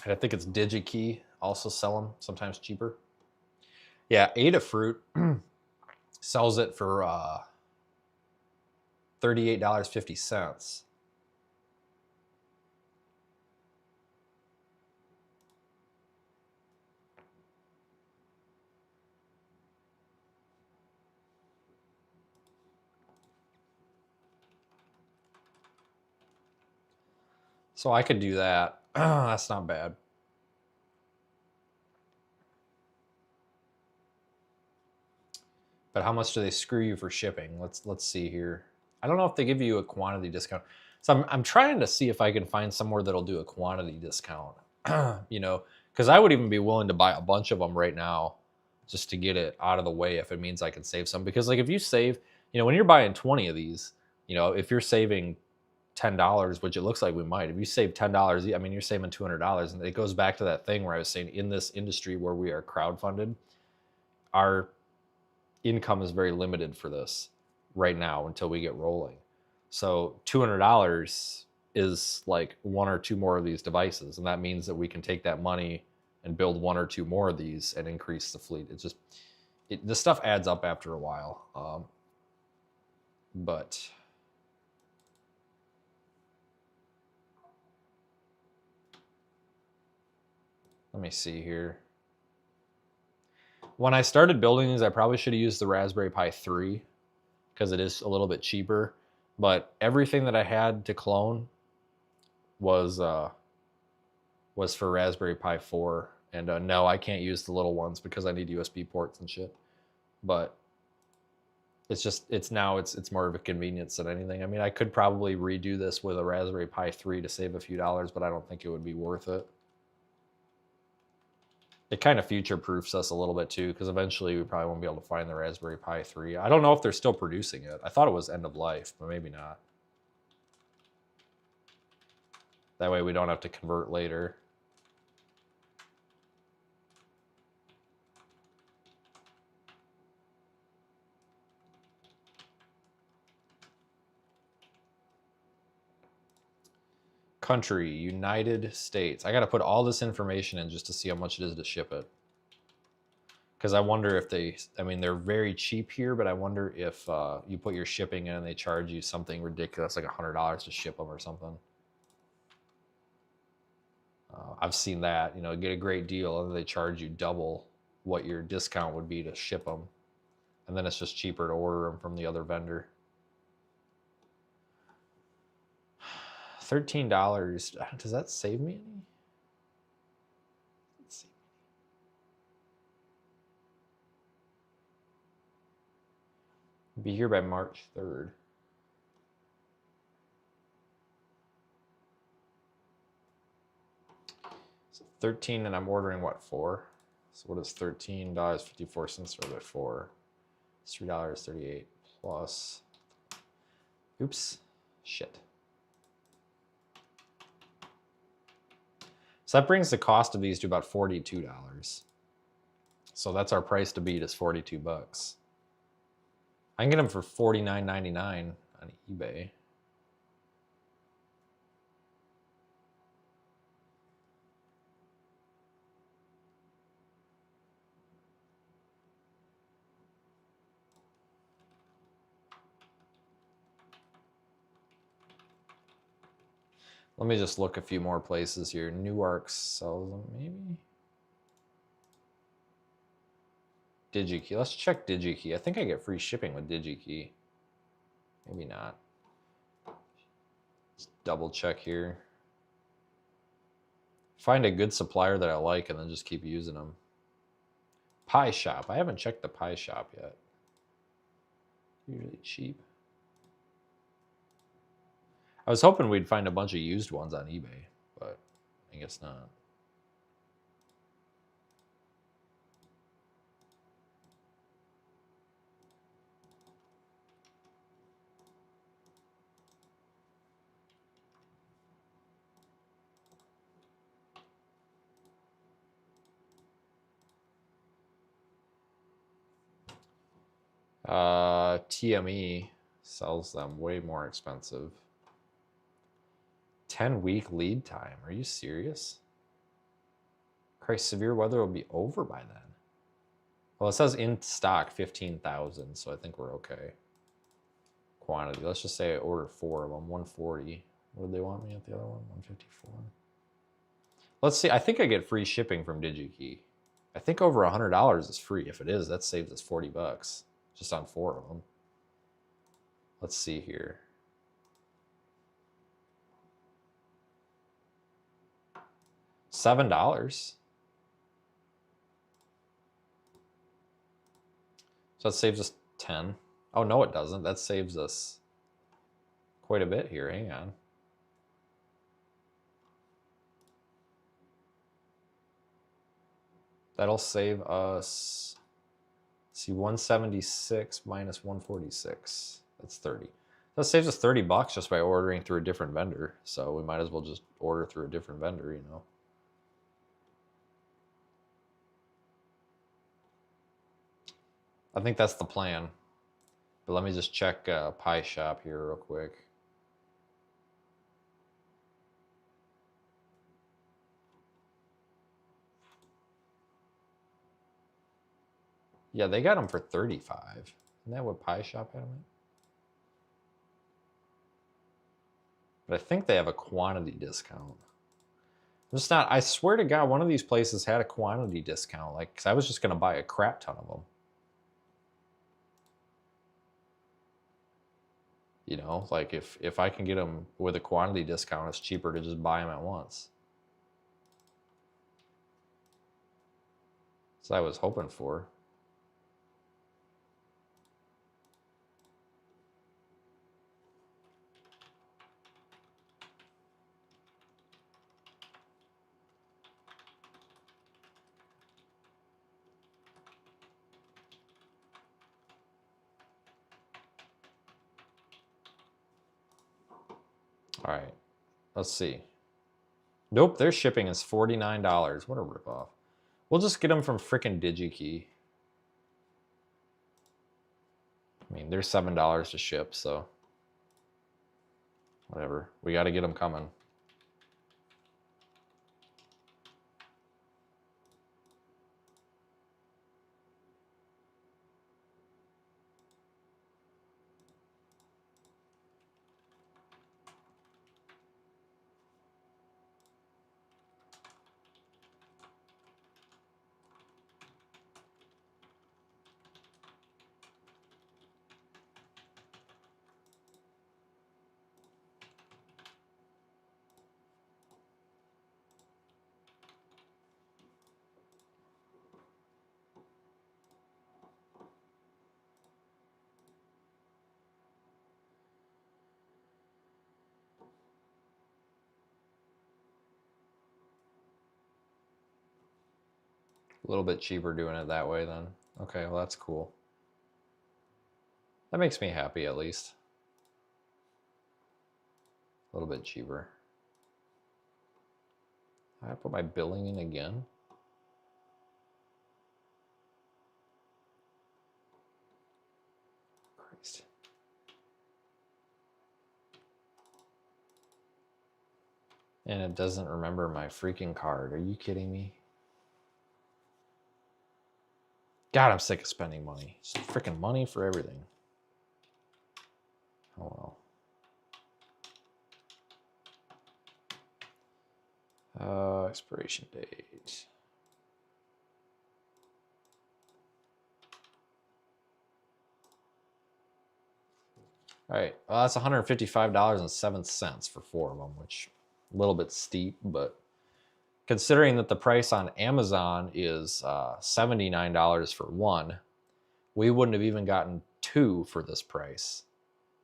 And I think it's DigiKey. Also sell them sometimes cheaper. Yeah, Adafruit sells it for $38.50. So I could do that. That's not bad. But how much do they screw you for shipping? Let's see here. I don't know if they give you a quantity discount. So I'm trying to see if I can find somewhere that'll do a quantity discount, you know, because I would even be willing to buy a bunch of them right now just to get it out of the way if it means I can save some. Because like if you save, you know, when you're buying 20 of these, you know, if you're saving $10, which it looks like we might, if you save $10, I mean, you're saving $200. And it goes back to that thing where I was saying in this industry where we are crowdfunded, our income is very limited for this right now until we get rolling. So $200 is like one or two more of these devices. And that means that we can take that money and build one or two more of these and increase the fleet. It's just, this stuff adds up after a while. But let me see here. When I started building these, I probably should have used the Raspberry Pi 3 because it is a little bit cheaper. But everything that I had to clone was for Raspberry Pi 4. And no, I can't use the little ones because I need USB ports and shit. But it's more of a convenience than anything. I mean, I could probably redo this with a Raspberry Pi 3 to save a few dollars, but I don't think it would be worth it. It kind of future-proofs us a little bit too, because eventually we probably won't be able to find the Raspberry Pi 3. I don't know if they're still producing it. I thought it was end of life, but maybe not. That way we don't have to convert later. Country, United States. I got to put all this information in just to see how much it is to ship it. Because I wonder if they're very cheap here, but I wonder if you put your shipping in and they charge you something ridiculous, like $100 to ship them or something. I've seen that, you know, get a great deal and they charge you double what your discount would be to ship them. And then it's just cheaper to order them from the other vendor. $13. Does that save me any? Let's see. Be here by March 3rd. So 13, and I'm ordering what, 4? So what is $13.54 divided by 4? It's $3.38 plus. Oops, shit. So that brings the cost of these to about $42. So that's our price to beat is 42 bucks. I can get them for $49.99 on eBay. Let me just look a few more places here. Newark sells them, maybe? DigiKey. Let's check DigiKey. I think I get free shipping with DigiKey. Maybe not. Let's double check here. Find a good supplier that I like and then just keep using them. Pi Shop. I haven't checked the Pi Shop yet. Usually cheap. I was hoping we'd find a bunch of used ones on eBay, but I guess not. TME sells them way more expensive. 10-week lead time. Are you serious? Christ, severe weather will be over by then. Well, it says in stock 15,000, so I think we're okay. Quantity. Let's just say I order 4 of them, 140. What did they want me at the other one? 154. Let's see. I think I get free shipping from DigiKey. I think over $100 is free. If it is, that saves us 40 bucks just on 4 of them. Let's see here. $7. So that saves us 10. Oh, no, it doesn't. That saves us quite a bit here. Hang on. That'll save us, see, 176 minus 146. That's 30. That saves us $30 just by ordering through a different vendor. So we might as well just order through a different vendor, you know. I think that's the plan. But let me just check Pi Shop here real quick. Yeah, they got them for 35. Isn't that what Pi Shop had them at? But I think they have a quantity discount. It's not, I swear to God, one of these places had a quantity discount. Like, cause I was just going to buy a crap ton of them. You know, like if I can get them with a quantity discount, it's cheaper to just buy them at once. That's what I was hoping for. All right, let's see. Nope, their shipping is $49. What a ripoff. We'll just get them from frickin' DigiKey. I mean, they're $7 to ship, so whatever. We got to get them coming. A little bit cheaper doing it that way then. Okay, well that's cool. That makes me happy at least. A little bit cheaper. I put my billing in again. Christ. And it doesn't remember my freaking card. Are you kidding me? God, I'm sick of spending money. Just freaking money for everything. Oh well. Expiration date. All right, well, that's $155.07 for 4 of them, which a little bit steep, but considering that the price on Amazon is $79 for 1, we wouldn't have even gotten 2 for this price,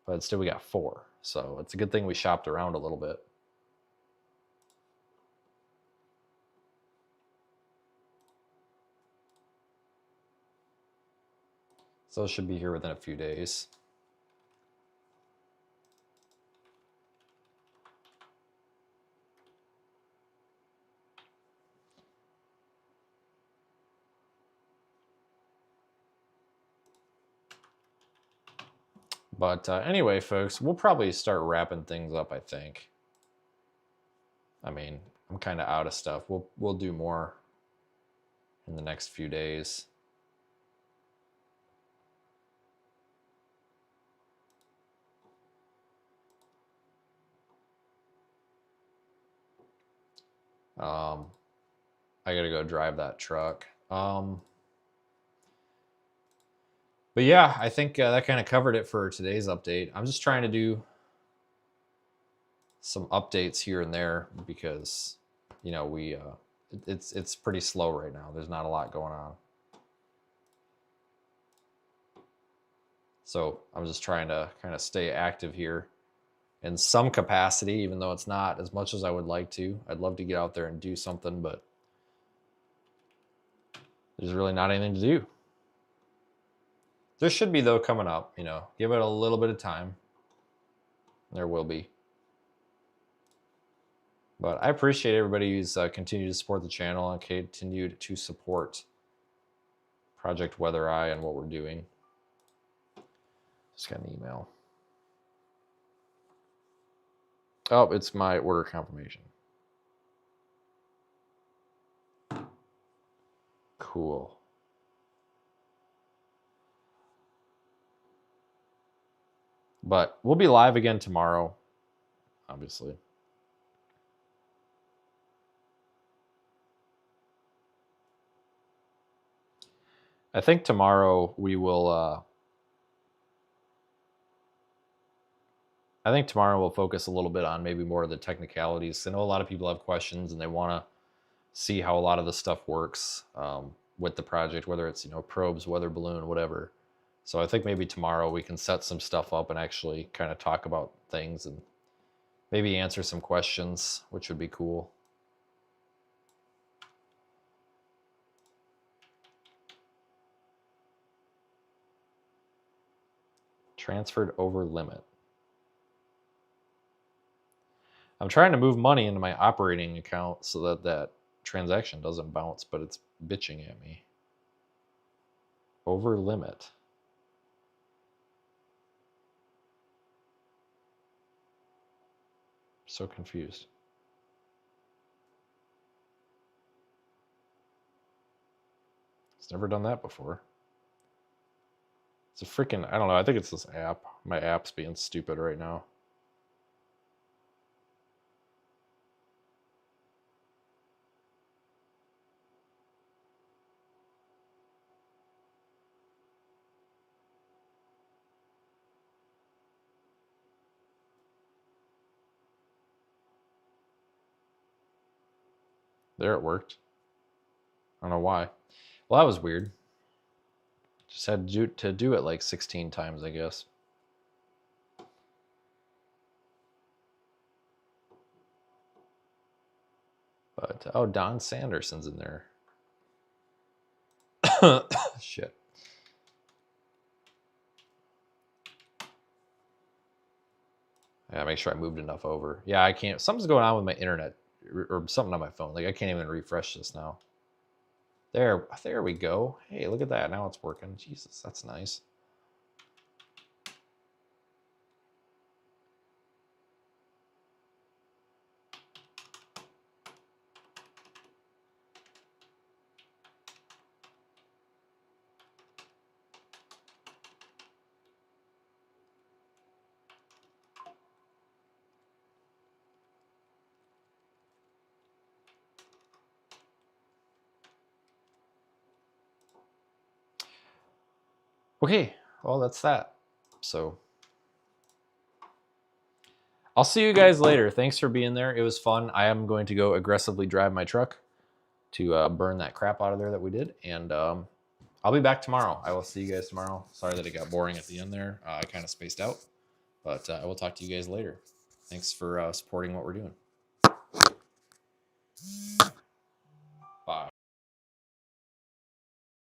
but instead we got 4. So it's a good thing we shopped around a little bit. So it should be here within a few days. But anyway, folks, we'll probably start wrapping things up, I think. I mean, I'm kind of out of stuff. We'll do more in the next few days. I gotta go drive that truck. But yeah, I think that kind of covered it for today's update. I'm just trying to do some updates here and there because, you know, it's pretty slow right now. There's not a lot going on. So I'm just trying to kind of stay active here in some capacity, even though it's not as much as I would like to. I'd love to get out there and do something, but There's really not anything to do. There should be, though, coming up. You know, give it a little bit of time. There will be. But I appreciate everybody who's continued to support the channel and continued to support Project Weather Eye and what we're doing. Just got an email. Oh, it's my order confirmation. Cool. But we'll be live again tomorrow, obviously. I think tomorrow we will... I think tomorrow we'll focus a little bit on maybe more of the technicalities. I know a lot of people have questions and they want to see how a lot of the stuff works with the project, whether it's, you know, probes, weather balloon, whatever. So I think maybe tomorrow we can set some stuff up and actually kind of talk about things and maybe answer some questions, which would be cool. Transferred over limit. I'm trying to move money into my operating account so that that transaction doesn't bounce, but it's bitching at me. Over limit. So confused. It's never done that before. It's a freaking, I don't know, I think it's this app. My app's being stupid right now. There, it worked. I don't know why. Well, that was weird. Just had to do it like 16 times, I guess. But, oh, Don Sanderson's in there. Shit. Yeah, make sure I moved enough over. Yeah, I can't. Something's going on with my internet or something on my phone. Like, I can't even refresh this now. There we go. Hey, look at that. Now it's working. Jesus, that's nice. Okay, well, that's that. So I'll see you guys later. Thanks for being there. It was fun. I am going to go aggressively drive my truck to burn that crap out of there that we did. And I'll be back tomorrow. I will see you guys tomorrow. Sorry that it got boring at the end there. I kind of spaced out. But I will talk to you guys later. Thanks for supporting what we're doing.